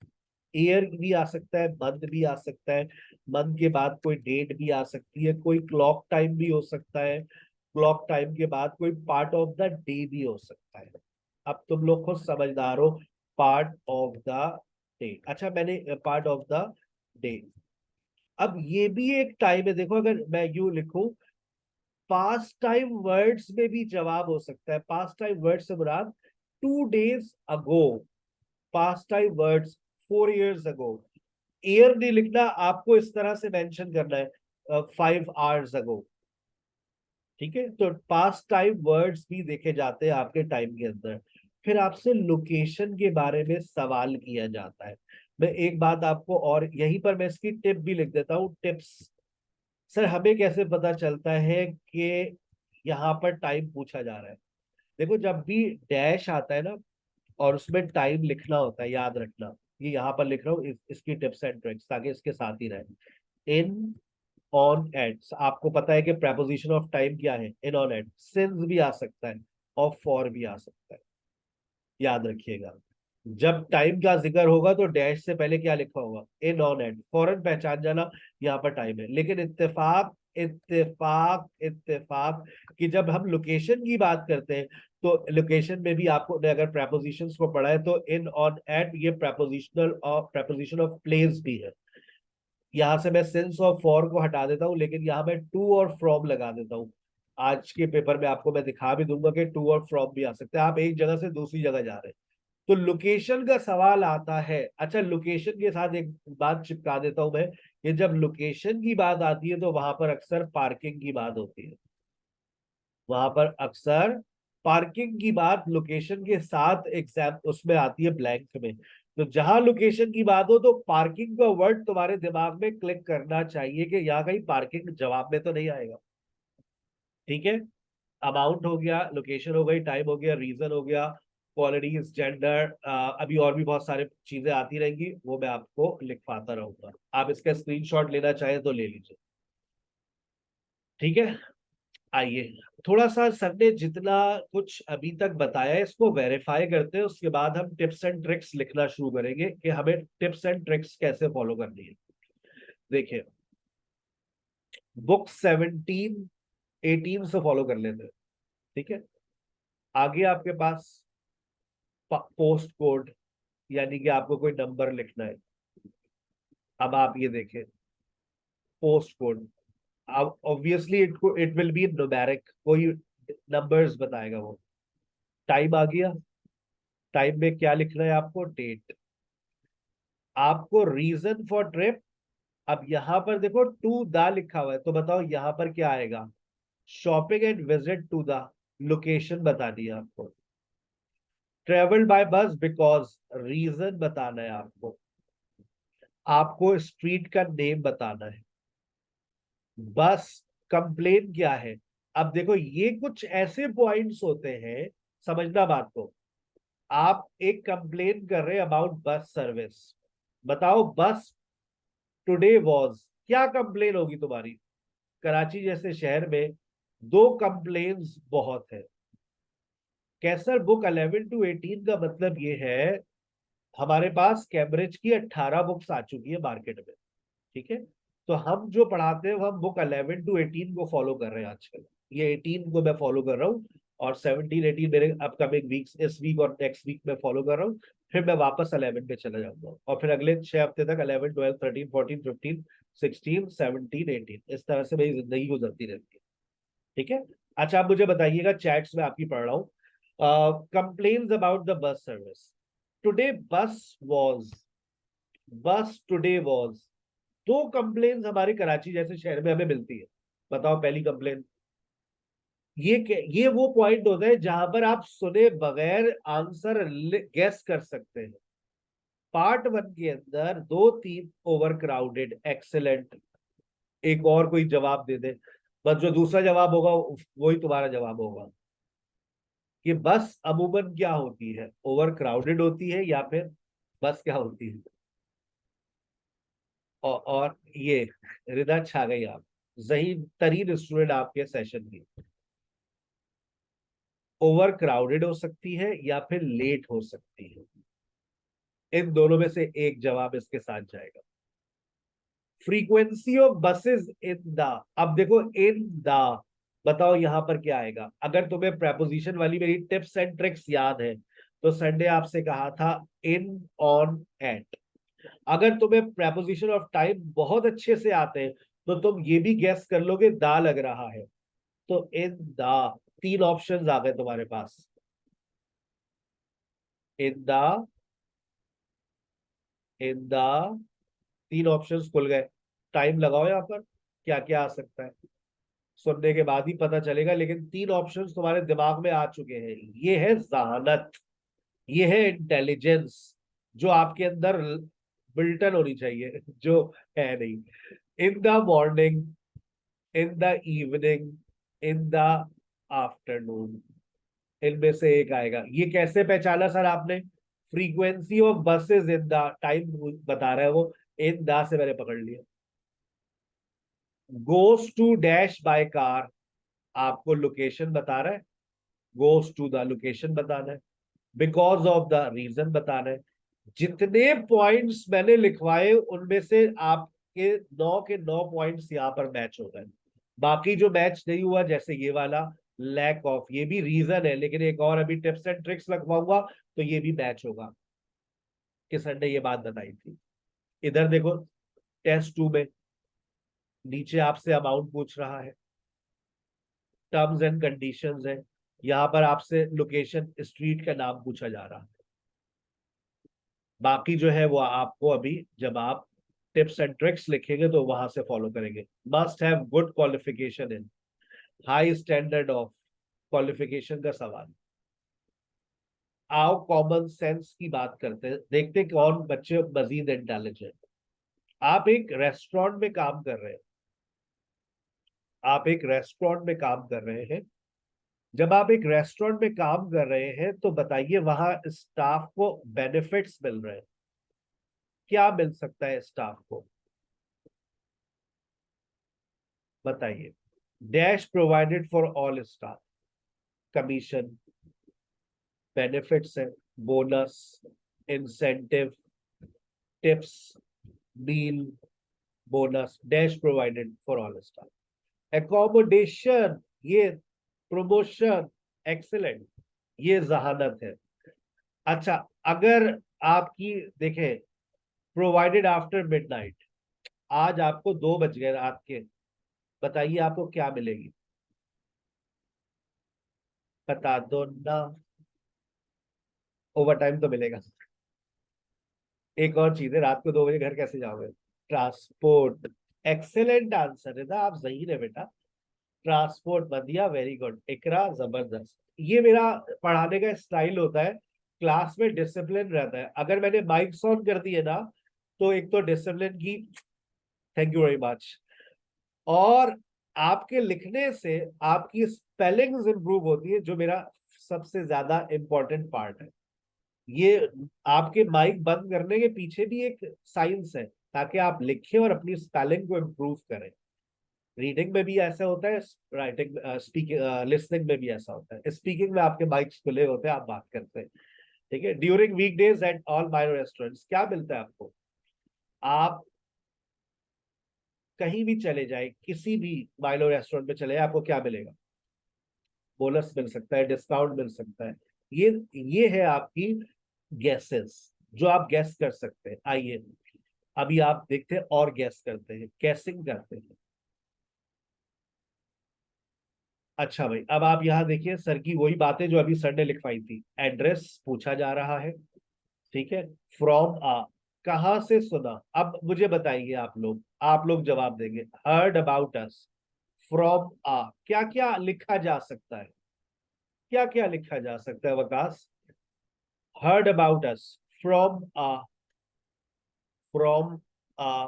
ईयर भी आ सकता है, मंथ भी आ सकता है, मंथ के बाद कोई डेट भी आ सकती है, कोई क्लॉक टाइम भी हो सकता है, क्लॉक टाइम के बाद कोई पार्ट ऑफ द डे भी हो सकता है। अब तुम लोग खुद समझदार हो। पार्ट ऑफ द डे, अच्छा मैंने पार्ट ऑफ द डे। अब ये भी एक टाइम है, देखो अगर मैं यूं लिखूं, पास्ट टाइम वर्ड्स में भी जवाब हो सकता है। पास्ट टाइम वर्ड्स से मुराद 2 days अगो, पास्ट टाइम वर्ड्स 4 years अगो। ईयर नहीं लिखना, आपको इस तरह से मेंशन करना है 5 hours अगो। ठीक है, तो पास्ट टाइम वर्ड्स भी देखे जाते हैं आपके टाइम के अंदर। फिर आपसे लोकेशन के बारे में सवाल किया जाता है। मैं एक बात आपको, और यहीं पर मैं इसकी टिप भी लिख देता हूँ, टिप्स। सर हमें कैसे पता चलता है कि यहाँ पर टाइम पूछा जा रहा है? देखो जब भी डैश आता है ना, और उसमें टाइम लिखना होता है, याद रखना, ये यहाँ पर लिख रहा हूँ इसकी टिप्स एंड ट्रिक्स ताकि इसके साथ ही रहे। इन, ऑन, एट, आपको पता है कि प्रेपोजिशन ऑफ टाइम क्या है? इन, ऑन, एट। सिंस भी आ सकता है और फॉर भी आ सकता है, याद रखिएगा। जब टाइम का जिक्र होगा तो डैश से पहले क्या लिखा होगा? इन, ऑन, एट, फौरन पहचान जाना यहाँ पर टाइम है। लेकिन इत्तेफाक इत्तेफाक इत्तेफाक कि जब हम लोकेशन की बात करते हैं, तो लोकेशन में भी आपको ने अगर प्रेपोजिशंस को पढ़ा है, तो इन, ऑन, एट ये प्रेपोजिशनल और प्रेपोजिशन ऑफ प्लेस भी है। यहाँ से मैं सिंस और फॉर को हटा देता हूँ, लेकिन यहाँ मैं टू और फ्रॉम लगा देता हूँ। आज के पेपर में आपको मैं दिखा भी दूंगा कि टू और फ्रॉम भी आ सकते हैं, आप एक जगह से दूसरी जगह जा रहे हैं। तो लोकेशन का सवाल आता है। अच्छा, लोकेशन के साथ एक बात चिपका देता हूं मैं, कि जब लोकेशन की बात आती है तो वहां पर अक्सर पार्किंग की बात होती है। वहां पर अक्सर पार्किंग की बात लोकेशन के साथ एग्जाम उसमें आती है, ब्लैंक में। तो जहां लोकेशन की बात हो तो पार्किंग का वर्ड तुम्हारे दिमाग में क्लिक करना चाहिए कि यहाँ कहीं पार्किंग जवाब में तो नहीं आएगा। ठीक है, अमाउंट हो गया, लोकेशन हो गई, टाइम हो गया, रीजन हो गया, क्वालिटीज, जेंडर, अभी और भी बहुत सारे चीजें आती रहेंगी, वो मैं आपको लिखवाता रहूंगा। आप इसका स्क्रीनशॉट लेना चाहें तो ले लीजिए। ठीक है, आइए थोड़ा सा सर ने जितना कुछ अभी तक बताया है इसको वेरीफाई करते हैं, उसके बाद हम टिप्स एंड ट्रिक्स लिखना शुरू करेंगे कि हमें टिप्स एंड ट्रिक्स कैसे फॉलो करनी है। देखिए, बुक 17-18 से फॉलो कर लेते हैं। ठीक है, आगे आपके पास पोस्ट कोड, यानी कि आपको कोई नंबर लिखना है। अब आप ये देखें, पोस्ट कोड, अब obviously it will be numeric, कोई नंबर्स बताएगा वो। टाइम आ गया, टाइम में क्या लिखना है आपको? डेट। आपको रीजन फॉर ट्रिप, अब यहां पर देखो टू द लिखा हुआ है, तो बताओ यहां पर क्या आएगा? Shopping and visit to the, location बतानी है आपको। Travel by bus because, reason बताना है आपको। आपको स्ट्रीट का नेम बताना है। बस, कंप्लेन क्या है? अब देखो ये कुछ ऐसे पॉइंट्स होते हैं, समझना बात को। आप एक कंप्लेन कर रहे हैं अबाउट बस सर्विस, बताओ बस टुडे वॉज, क्या कंप्लेन होगी तुम्हारी? कराची जैसे शहर में दो कंप्लेन्स बहुत है। कैसर बुक 11 to 18 का मतलब ये है, हमारे पास कैम्ब्रिज की 18 बुक्स आ चुकी है मार्केट में। ठीक है, तो हम जो पढ़ाते हैं वो हम बुक 11 to 18 को फॉलो कर रहे हैं आजकल। ये 18 को मैं फॉलो कर रहा हूँ, और 17-18 मेरे अपकमिंग वीक्स, इस वीक और नेक्स्ट वीक में फॉलो कर रहा हूँ। फिर मैं वापस 11 पे चला जाऊंगा, और फिर अगले 6 हफ्ते तक 11, 12, 13, 14, 15, 16, 17, 18, इस तरह से मेरी जिंदगी गुजरती रहती है। ठीक है, अच्छा आप मुझे बताइएगा, चैट्स में आपकी पढ़ रहा हूँ। Complaints about the bus service, today bus was, bus today was. दो कंप्लेन हमारे कराची जैसे शहर में हमें मिलती है। बताओ पहली कंप्लेन, ये वो पॉइंट होता है जहां पर आप सुने बगैर आंसर गेस कर सकते हैं। पार्ट वन के अंदर दो तीन ओवर क्राउडेड, एक्सेलेंट, एक और कोई जवाब दे दे, बस जो दूसरा जवाब होगा वही तुम्हारा जवाब होगा। कि बस अमूमन क्या होती है? ओवर क्राउडेड होती है, या फिर बस क्या होती है? और ये रिदा छा गई आप, जहीन तरीन स्टूडेंट आपके सेशन की। ओवर क्राउडेड हो सकती है या फिर लेट हो सकती है। इन दोनों में से एक जवाब इसके साथ जाएगा। Frequency of buses in the, अब देखो इन द, बताओ यहां पर क्या आएगा। अगर तुम्हें प्रेपोजिशन वाली मेरी टिप्स एंड ट्रिक्स याद है तो संडे आपसे कहा था इन, ऑन, एट। अगर तुम्हें प्रेपोजिशन ऑफ टाइम बहुत अच्छे से आते हैं तो तुम ये भी गैस कर लोगे दा लग रहा है, तो इन दा। तीन ऑप्शंस आ गए तुम्हारे पास, इन दा, इन दा, तीन ऑप्शंस खुल गए। टाइम लगाओ यहां पर, क्या क्या आ सकता है सुनने के बाद ही पता चलेगा, लेकिन तीन ऑप्शंस तुम्हारे दिमाग में आ चुके हैं। ये है जहानत, ये है इंटेलिजेंस, जो आपके अंदर बिल्टन होनी चाहिए, जो है नहीं। In the morning, in the evening, in the afternoon, इनमें से एक आएगा। ये कैसे पहचाना सर आपने? Frequency of buses in the time बता रहा है वो, इन द से मैंने पकड़ लिया। Goes to dash by car, आपको लोकेशन बता रहा है, गोस टू द लोकेशन बताना है, बिकॉज ऑफ द रीजन बताना है। जितने पॉइंट्स मैंने लिखवाए उनमें से आपके 9 के 9 पॉइंट्स यहां पर मैच हो गए। बाकी जो मैच नहीं हुआ, जैसे ये वाला लैक ऑफ, ये भी रीजन है, लेकिन एक और अभी टिप्स एंड ट्रिक्स लगवाऊंगा तो ये भी मैच होगा कि सर ने ये बात बताई थी। इधर देखो, टेस्ट 2 में नीचे आपसे अमाउंट पूछ रहा है, टर्म्स एंड कंडीशंस है, यहां पर आपसे लोकेशन स्ट्रीट का नाम पूछा जा रहा है। बाकी जो है वो आपको अभी जब आप टिप्स एंड ट्रिक्स लिखेंगे तो वहां से फॉलो करेंगे। Must have good qualification in, high standard of, qualification का सवाल। आओ कॉमन सेंस की बात करते हैं, देखते हैं कौन बच्चे मजीद इंटेलिजेंट। आप एक रेस्टोरेंट में काम कर रहे हैं, आप एक रेस्टोरेंट में काम कर रहे हैं। जब आप एक रेस्टोरेंट में काम कर रहे हैं तो बताइए वहां स्टाफ को बेनिफिट्स मिल रहे हैं, क्या मिल सकता है स्टाफ को? बताइए। Dash provided for all staff, commission, benefits है, bonus, incentive, tips, meal, bonus, dash provided for all staff, accommodation, ये प्रमोशन, एक्सीलेंट, ये जहानत है। अच्छा, अगर आपकी देखें प्रोवाइडेड आफ्टर मिडनाइट, आज आपको 2 बज गए रात के, बताइए आपको क्या मिलेगी? बता दो ना। ओवर टाइम तो मिलेगा। एक और चीज है, रात को 2 बजे घर कैसे जाओगे? ट्रांसपोर्ट, एक्सेलेंट आंसर है ना, आप सही है बेटा। ट्रांसपोर्ट बढ़िया, वेरी गुड इकरा, जबरदस्त। ये मेरा पढ़ाने का स्टाइल होता है, क्लास में डिसिप्लिन रहता है। अगर मैंने माइक्स ऑन कर दिए ना, तो एक तो डिसिप्लिन की, थैंक यू वेरी मच, और आपके लिखने से आपकी स्पेलिंग्स इंप्रूव होती है, जो मेरा सबसे ज्यादा इंपॉर्टेंट पार्ट है। ये आपके माइक बंद करने के पीछे भी एक साइंस है, ताकि आप लिखें और अपनी स्पेलिंग को इम्प्रूव करें। रीडिंग में भी ऐसा होता है, राइटिंग स्पीकिंग लिसनिंग में भी ऐसा होता है। स्पीकिंग में आपके माइक्स खुले होते हैं, आप बात करते हैं। ठीक है। During weekdays at all my restaurants क्या मिलता है आपको? आप कहीं भी चले जाए, किसी भी माइलो रेस्टोरेंट में चले जाए, आपको क्या मिलेगा? बोनस मिल सकता है, डिस्काउंट मिल सकता है। ये ये है आपकी गैसेस, जो आप गैस कर सकते हैं। आइए अभी आप देखते हैं और गैस करते हैं, कैसिंग करते हैं। अच्छा भाई, अब आप यहाँ देखिए सर की वही बातें जो अभी सर ने लिखवाई थी। एड्रेस पूछा जा रहा है, ठीक है। फ्रॉम आ, कहां से सुना? अब मुझे बताइए, आप लोग जवाब देंगे। हर्ड अबाउट अस, फ्रॉम आ, क्या क्या लिखा जा सकता है? क्या क्या लिखा जा सकता है Waqas? Heard about us, from a, from a,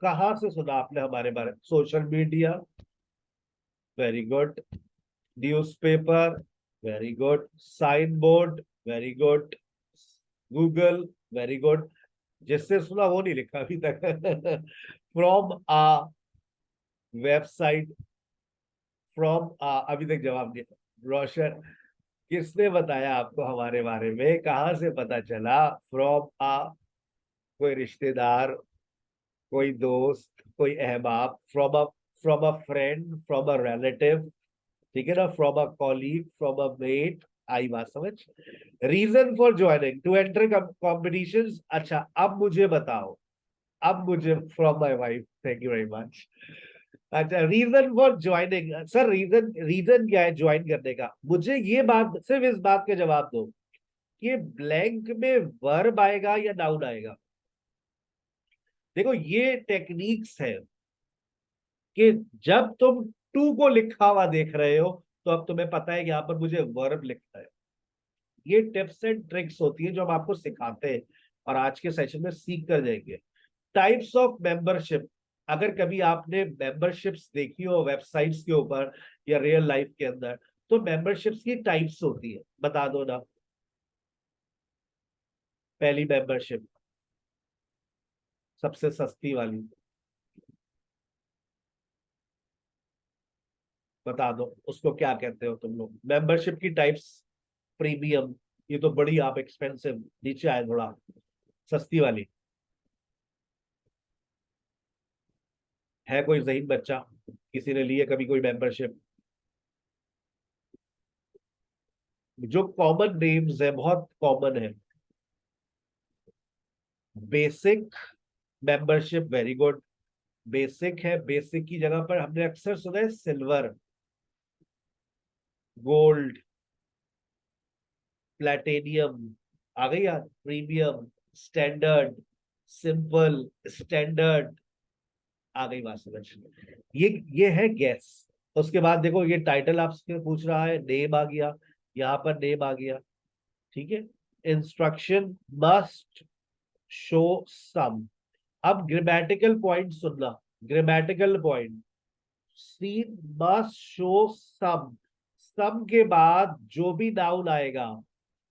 कहां से सुना आपने हमारे बारे में? Social media, very good. Newspaper, very good. Sign board, very good. Google, very good. जिससे सुना वो नहीं लिखा अभी तक। From a website, from a अभी तक जवाब दिया। रोशन, किसने बताया आपको हमारे बारे में, कहाँ से पता चला? फ्रॉम आ कोई रिश्तेदार, कोई दोस्त, कोई अहबाब, from a friend, from a relative, ठीक है ना, from a colleague, from a mate. आई बात समझ? Reason for joining to enter competition. अच्छा अब मुझे बताओ, अब मुझे from my wife, thank you very much. अच्छा reason for joining sir, reason reason क्या है ज्वाइन करने का? मुझे ये बात, सिर्फ इस बात का जवाब दो कि ब्लैंक में वर्ब आएगा या नाउन आएगा। देखो ये टेक्निक्स है कि जब तुम टू को लिखा हुआ देख रहे हो तो अब तुम्हें पता है कि यहाँ पर मुझे वर्ब लिखना है। ये टिप्स एंड ट्रिक्स होती है जो हम आपको सिखाते हैं और आज के सेशन में सीख कर जाएंगे। टाइप्स ऑफ मेंबरशिप, अगर कभी आपने मेंबरशिप्स देखी हो वेबसाइट्स के ऊपर या रियल लाइफ के अंदर, तो मेंबरशिप्स की टाइप्स होती है, बता दो ना। पहली मेंबरशिप, सबसे सस्ती वाली, बता दो उसको क्या कहते हो तुम लोग? मेंबरशिप की टाइप्स, प्रीमियम, ये तो बड़ी आप एक्सपेंसिव, नीचे आए थोड़ा, सस्ती वाली। है कोई जहीन बच्चा, किसी ने लिए कभी कोई मेंबरशिप? जो कॉमन नेम्स है, बहुत कॉमन है। Basic membership, very good. Basic है, बेसिक की जगह पर हमने अक्सर सुना है सिल्वर, गोल्ड, प्लेटिनियम, आ गई यार, प्रीमियम, स्टैंडर्ड, सिंपल, स्टैंडर्ड, आ गई बात समझ। ये है गैस। उसके बाद देखो ये टाइटल आपसे पूछ रहा है, नेम आ गया, यहाँ पर नेम आ गया, ठीक है। Instruction, must show some. अब ग्रामेटिकल पॉइंट सुनना, grammatical point, she must show some. Some के बाद जो भी नाउन आएगा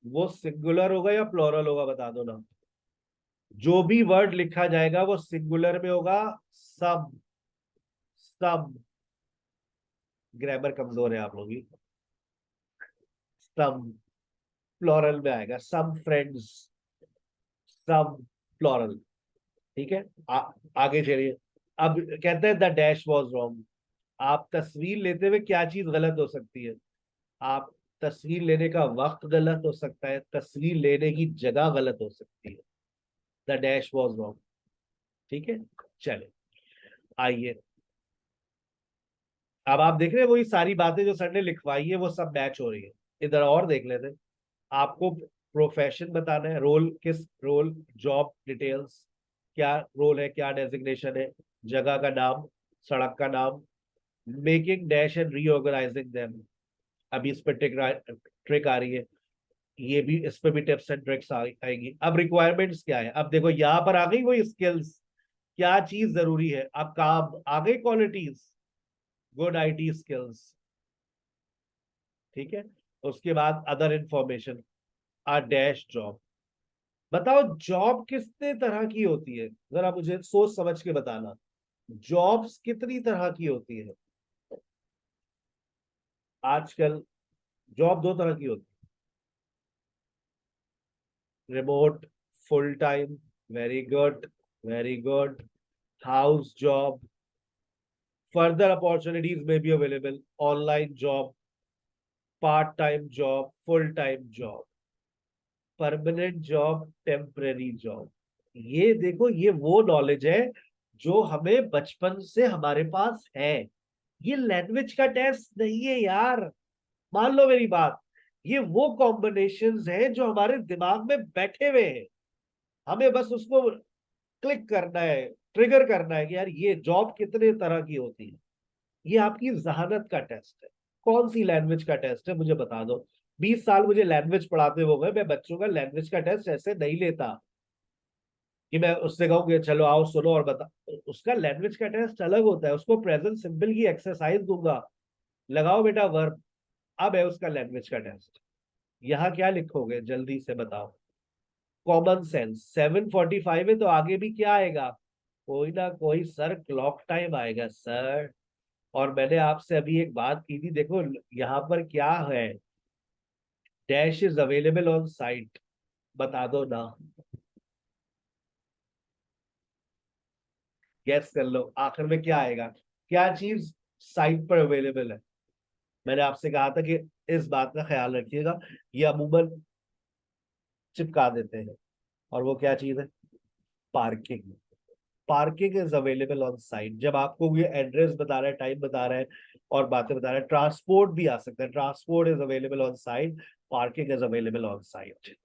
वो सिंगुलर होगा या प्लोरल होगा, बता दो ना। जो भी वर्ड लिखा जाएगा वो सिंगुलर में होगा, सम, सम। ग्रामर कमजोर है आप लोग की। सम प्लोरल में आएगा, सम फ्रेंड्स, सम प्लोरल, ठीक है। आगे चलिए। अब कहते हैं द डैश वॉज रॉन्ग। आप तस्वीर लेते हुए क्या चीज गलत हो सकती है? आप तस्वीर लेने का वक्त गलत हो सकता है, तस्वीर लेने की जगह गलत हो सकती है। द डैश वॉज रॉन्ग, ठीक है। चले आइए, अब आप देख रहे हैं वही सारी बातें जो सर ने लिखवाई है वो सब मैच हो रही है। इधर और देख लेते हैं। आपको प्रोफेशन बताना है, रोल किस रोल, जॉब डिटेल्स, क्या रोल है, क्या डेजिग्नेशन है, जगह का नाम, सड़क का नाम, making dash and reorganising them. अभी इस पर ट्रिक आ रही है, ये भी, इस पे भी टिप्स एंड ट्रिक्स आएगी। अब रिक्वायरमेंट्स क्या है, अब देखो यहाँ पर आ गई वही स्किल्स, क्या चीज जरूरी है, अब काम आ गई, क्वालिटीज, गुड आईटी स्किल्स, ठीक है। उसके बाद अदर इंफॉर्मेशन, आ डैश जॉब। बताओ जॉब कितने तरह की होती है, जरा मुझे सोच समझ के बताना। जॉब्स कितनी तरह की होती है आजकल? जॉब दो तरह की होती है, remote, full time, very good, very good, house job, further opportunities में be available, online job, part time job, full time job, permanent job, temporary job. ये देखो ये वो नॉलेज है जो हमें बचपन से हमारे पास है। ये लैंग्वेज का टेस्ट नहीं है यार, मान लो मेरी बात। ये वो कॉम्बिनेशंस हैं जो हमारे दिमाग में बैठे हुए हैं, हमें बस उसको क्लिक करना है, ट्रिगर करना है कि यार ये जॉब कितने तरह की होती है। ये आपकी जहानत का टेस्ट है। कौन सी लैंग्वेज का टेस्ट है मुझे बता दो। 20 साल मुझे लैंग्वेज पढ़ाते हो गए, मैं बच्चों का लैंग्वेज का टेस्ट ऐसे नहीं लेता कि मैं उससे कहूँ कि चलो आओ सुनो और बता। उसका लैंग्वेज का टेस्ट अलग होता है, उसको प्रेजेंट सिंपल की एक्सरसाइज दूंगा, लगाओ बेटा वर्ब, अब है उसका लैंग्वेज का टेस्ट। यहाँ क्या लिखोगे जल्दी से बताओ? कॉमन सेंस, 7:45 है तो आगे भी क्या आएगा? कोई ना कोई सर क्लॉक टाइम आएगा सर। और मैंने आपसे अभी एक बात की थी, देखो यहाँ पर क्या है, dash is available on site, बता दो ना, गैस कर लो आखिर में क्या आएगा, क्या चीज साइट पर अवेलेबल है। मैंने आपसे कहा था कि इस बात का ख्याल रखिएगा, ये अमूमन चिपका देते हैं। और वो क्या चीज है? Parking. Parking is available on site, जब आपको ये एड्रेस बता रहा है, टाइम बता रहा है और बातें बता रहा है। ट्रांसपोर्ट भी आ सकता है, transport is available on site, parking is available on site.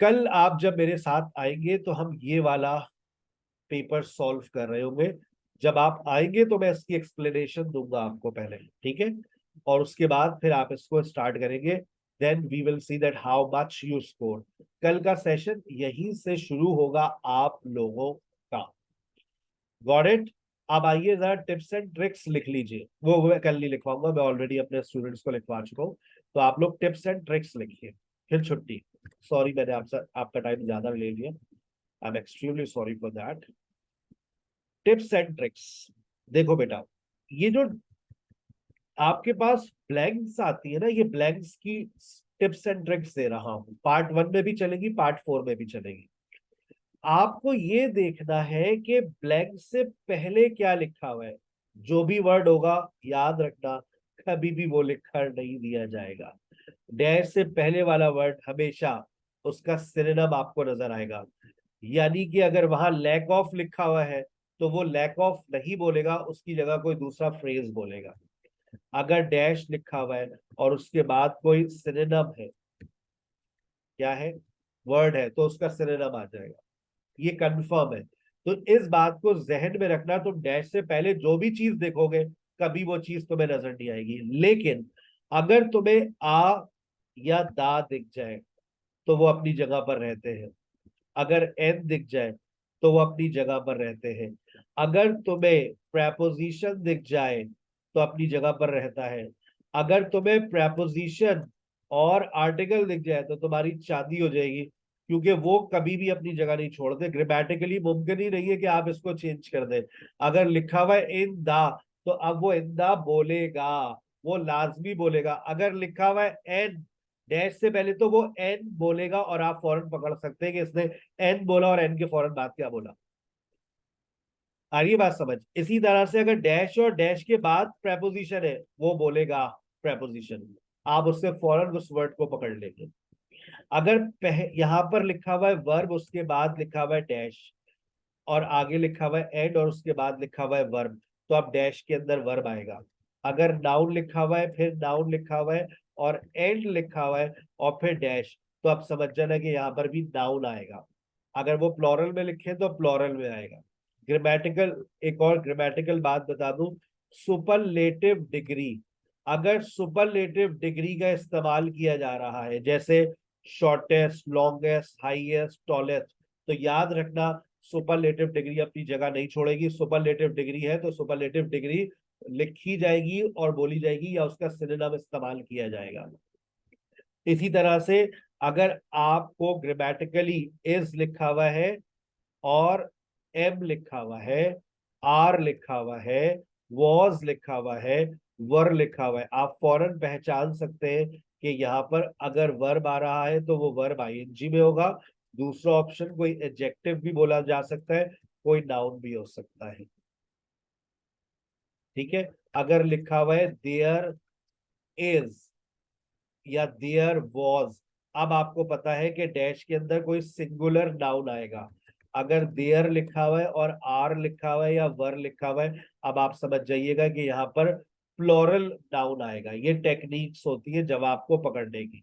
कल आप जब मेरे साथ आएंगे तो हम ये वाला पेपर सॉल्व कर रहे होंगे। जब आप आएंगे तो मैं इसकी एक्सप्लेनेशन दूंगा आपको पहले, ठीक है, और उसके बाद फिर आप इसको स्टार्ट करेंगे। Then we will see that how much you score. कल का सेशन यहीं से शुरू होगा आप लोगों का। Got it? अब आइए जरा टिप्स एंड ट्रिक्स लिख लीजिए, वो मैं कल नहीं लिखवाऊंगा, मैं ऑलरेडी अपने स्टूडेंट्स को लिखवा चुका हूँ। तो आप लोग टिप्स एंड ट्रिक्स लिखिए, फिर छुट्टी। सॉरी मैंने आपसे आपका टाइम ज्यादा ले लिया, I am extremely sorry for that. Tips and tricks, देखो बेटा, ये जो आपके पास ब्लैंक्स आती है ना, ये ब्लैंक्स की टिप्स एंड ट्रिक्स दे रहा हूं। पार्ट 1 में भी चलेगी, पार्ट 4 में भी चलेगी। आपको ये देखना है कि ब्लैंक से पहले क्या लिखा हुआ है। जो भी वर्ड होगा, याद रखना, कभी भी वो लिखा नहीं दिया जाएगा। डैश से पहले वाला वर्ड हमेशा उसका सिनोनिम आपको नजर आएगा। यानी कि अगर वहां लैक ऑफ लिखा हुआ है तो वो लैक ऑफ नहीं बोलेगा, उसकी जगह कोई दूसरा फ्रेज बोलेगा। अगर डैश लिखा हुआ है और उसके बाद कोई सिनोनिम है, क्या है, वर्ड है, तो उसका सिनोनिम आ जाएगा। ये कंफर्म है। तो इस बात को जहन में रखना, तुम डैश से पहले जो भी चीज देखोगे कभी वो चीज तुम्हें नजर नहीं आएगी। लेकिन अगर तुम्हें आ या दा दिख जाए तो वो अपनी जगह पर रहते हैं। अगर एन दिख जाए तो वो अपनी जगह पर रहते हैं। अगर तुम्हें प्रेपोजिशन दिख जाए तो अपनी जगह पर रहता है। अगर तुम्हें प्रेपोजिशन और आर्टिकल दिख जाए तो तुम्हारी चांदी हो जाएगी, क्योंकि वो कभी भी अपनी जगह नहीं छोड़ते। ग्रामेटिकली मुमकिन ही नहीं है कि आप इसको चेंज कर दें। अगर लिखा हुआ है इन दा, तो अब वो इन दा बोलेगा, वो लाजमी बोलेगा। अगर लिखा हुआ है एन डैश से पहले, तो वो एन बोलेगा और आप फौरन पकड़ सकते हैं कि इसने एन बोला और एन के फौरन बाद क्या बोला। आ रही है बात समझ? इसी तरह से अगर डैश और डैश के बाद प्रेपोजिशन है, वो बोलेगा प्रेपोजिशन, आप उससे फौरन उस वर्ड को पकड़ लेंगे। अगर यहां पर लिखा हुआ है वर्ब, उसके बाद लिखा हुआ है डैश और आगे लिखा हुआ है एंड और उसके बाद लिखा हुआ है वर्ब, तो अब डैश के अंदर वर्ब आएगा। अगर नाउन लिखा हुआ है, फिर नाउन लिखा हुआ है और एंड लिखा हुआ है और फिर डैश, तो अब समझ जाना कि यहाँ पर भी नाउन आएगा। अगर वो प्लॉरल में लिखे तो प्लॉरल में आएगा। ग्रामेटिकल, एक और ग्रामेटिकल बात बता दूं, सुपरलेटिव डिग्री, अगर सुपरलेटिव डिग्री का इस्तेमाल किया जा रहा है, जैसे शॉर्टेस्ट, लॉन्गेस्ट, हाईएस्ट, टॉलेस्ट, तो याद रखना सुपरलेटिव डिग्री अपनी जगह नहीं छोड़ेगी। सुपरलेटिव डिग्री है तो सुपरलेटिव डिग्री लिखी जाएगी और बोली जाएगी या उसका सिनोनिम इस्तेमाल किया जाएगा। इसी तरह से अगर आपको ग्रामेटिकली इज लिखा हुआ है और एम लिखा हुआ है, आर लिखा हुआ है, वॉज लिखा हुआ है, वर लिखा हुआ है, आप फौरन पहचान सकते हैं कि यहाँ पर अगर वर्ब आ रहा है तो वो वर्ब आईएनजी में होगा। दूसरा ऑप्शन कोई एडजेक्टिव भी बोला जा सकता है, कोई नाउन भी हो सकता है। ठीक है, अगर लिखा हुआ है देयर इज या देयर वॉज, अब आपको पता है कि डैश के अंदर कोई सिंगुलर नाउन आएगा। अगर देयर लिखा हुआ है और आर लिखा हुआ है या वर लिखा हुआ है, अब आप समझ जाइएगा कि यहाँ पर प्लोरल नाउन आएगा। ये टेक्निक्स होती है जवाब को पकड़ने की,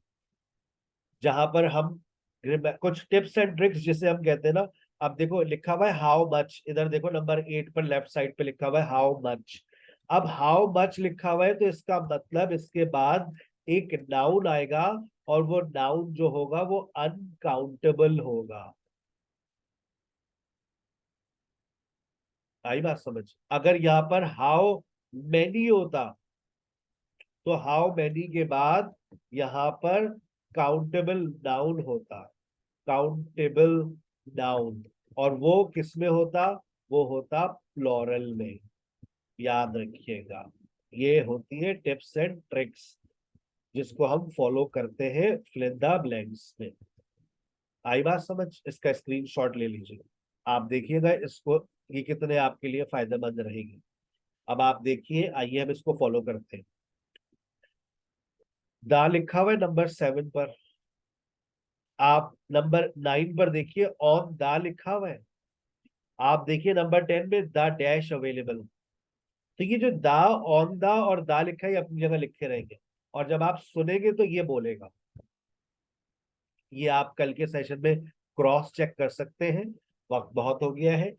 जहां पर हम कुछ टिप्स एंड ट्रिक्स जिसे हम कहते हैं ना। अब देखो लिखा हुआ है हाउ मच, इधर देखो नंबर 8 पर लेफ्ट साइड पे लिखा हुआ है हाउ मच। अब हाउ मच लिखा हुआ है तो इसका मतलब इसके बाद एक नाउन आएगा और वो नाउन जो होगा वो अनकाउंटेबल होगा। आई बात समझ? अगर यहाँ पर हाउ मैनी होता तो हाउ मैनी के बाद यहाँ पर काउंटेबल नाउन होता, काउंटेबल नाउन, और वो किस में होता? वो होता प्लॉरल में। याद रखिएगा, ये होती है टिप्स एंड ट्रिक्स। जिसको हम फॉलो करते हैं फिल इन द ब्लैंक्स में। आई बात समझ? इसका स्क्रीनशॉट ले लीजिए, आप देखिएगा इसको, ये कितने आपके लिए फायदेमंद रहेगी। अब आप देखिए, आइए हम इसको फॉलो करते हैं। दा लिखा हुआ है नंबर 7 पर, आप नंबर 9 पर देखिए ऑन दा लिखा हुआ है, आप देखिए नंबर 10 में द डैश अवेलेबल। तो ये जो दा, ऑन दा और दा लिखा है, ये अपनी जगह लिखे रहेंगे, और जब आप सुनेंगे तो ये बोलेगा। ये आप कल के सेशन में क्रॉस चेक कर सकते हैं। वक्त बहुत हो गया है।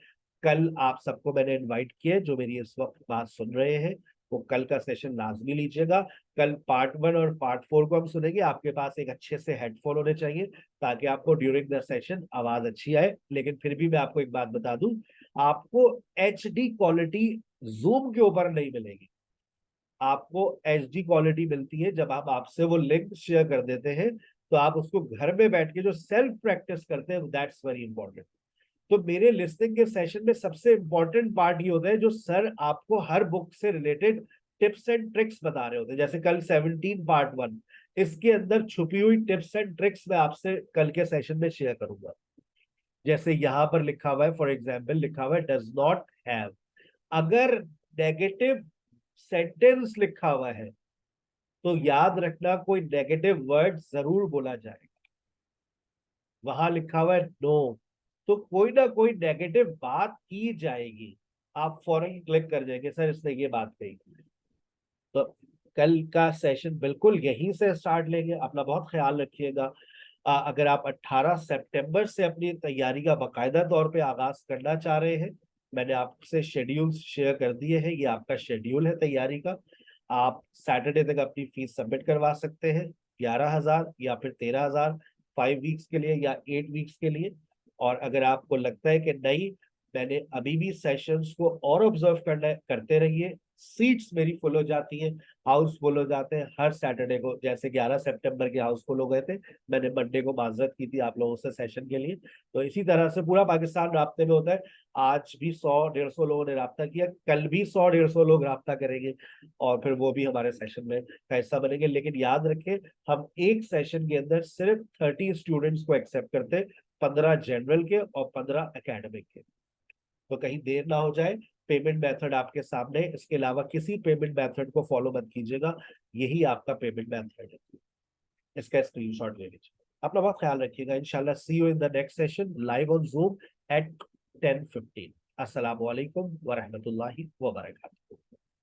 कल आप सबको मैंने इनवाइट किया है, जो मेरी इस वक्त बात सुन रहे हैं, वो कल का सेशन लाजमी लीजिएगा। कल पार्ट 1 और पार्ट 4 को हम सुनेंगे। आपके पास एक अच्छे से हेडफोन होने चाहिए ताकि आपको ड्यूरिंग द सेशन आवाज अच्छी आए। लेकिन फिर भी मैं आपको एक बात बता दूं, आपको HD क्वालिटी जूम के ऊपर नहीं मिलेगी। आपको HD क्वालिटी मिलती है जब आप आपसे वो लिंक शेयर कर देते हैं, तो आप उसको घर में बैठ के जो सेल्फ प्रैक्टिस करते हैं, दैट्स वेरी इंपॉर्टेंट। तो मेरे लिसनिंग के सेशन में सबसे इंपॉर्टेंट पार्ट ये होता है, जो सर आपको हर बुक से रिलेटेड टिप्स एंड ट्रिक्स बता रहे होते हैं। जैसे कल 17 पार्ट 1, इसके अंदर छुपी हुई टिप्स एंड ट्रिक्स मैं आपसे कल के सेशन में शेयर करूंगा। जैसे यहां पर लिखा हुआ है, फॉर एग्जाम्पल लिखा हुआ है डज नॉट हैव। अगर नेगेटिव सेंटेंस लिखा हुआ है तो याद रखना कोई नेगेटिव वर्ड जरूर बोला जाएगा। वहां लिखा हुआ है नो, तो कोई ना कोई नेगेटिव बात की जाएगी। आप फौरन क्लिक कर जाएंगे, सर इसने ये बात कही। तो कल का सेशन बिल्कुल यहीं से स्टार्ट लेंगे, अपना बहुत ख्याल रखिएगा। अगर आप 18 सितंबर से अपनी तैयारी का बाकायदा तौर पे आगाज करना चाह रहे हैं, मैंने आपसे शेड्यूल शेयर कर दिए हैं, ये आपका शेड्यूल है तैयारी का। आप सैटरडे तक अपनी फीस सबमिट करवा सकते हैं, 11,000 या फिर 13,000, 5 वीक्स के लिए या 8 वीक्स के लिए। और अगर आपको लगता है कि नहीं, मैंने अभी भी सेशंस को और ऑब्जर्व करना करते रहिए, सीट्स मेरी फुल हो जाती हैं, हाउस फुल हो जाते हैं हर सैटरडे को। जैसे 11 सितंबर के हाउस फुल हो गए थे, मैंने मंडे को माजरत की थी आप लोगों से सेशन के लिए। तो इसी तरह से पूरा पाकिस्तान राब्ते में होता है। आज भी 100-150 लोगों ने राब्ता किया, कल भी 100-150 लोग राब्ता करेंगे, और फिर वो भी हमारे सेशन में का हिस्सा बनेंगे। लेकिन याद रखें, हम एक सेशन के अंदर सिर्फ 30 स्टूडेंट्स को एक्सेप्ट करते हैं, 15 जनरल के और 15 एकेडमिक के। तो कहीं देर ना हो जाए, पेमेंट मेथड आपके सामने, इसके अलावा किसी पेमेंट मेथड को फॉलो मत कीजिएगा, यही आपका पेमेंट मेथड है। इसका स्क्रीनशॉट ले लीजिए। अपना बहुत ख्याल रखिएगा। इंशाल्लाह see you in the next session live on Zoom at 10:15। अस्सलाम वालेकुम व रहमतुल्लाहि व बरकातुहू।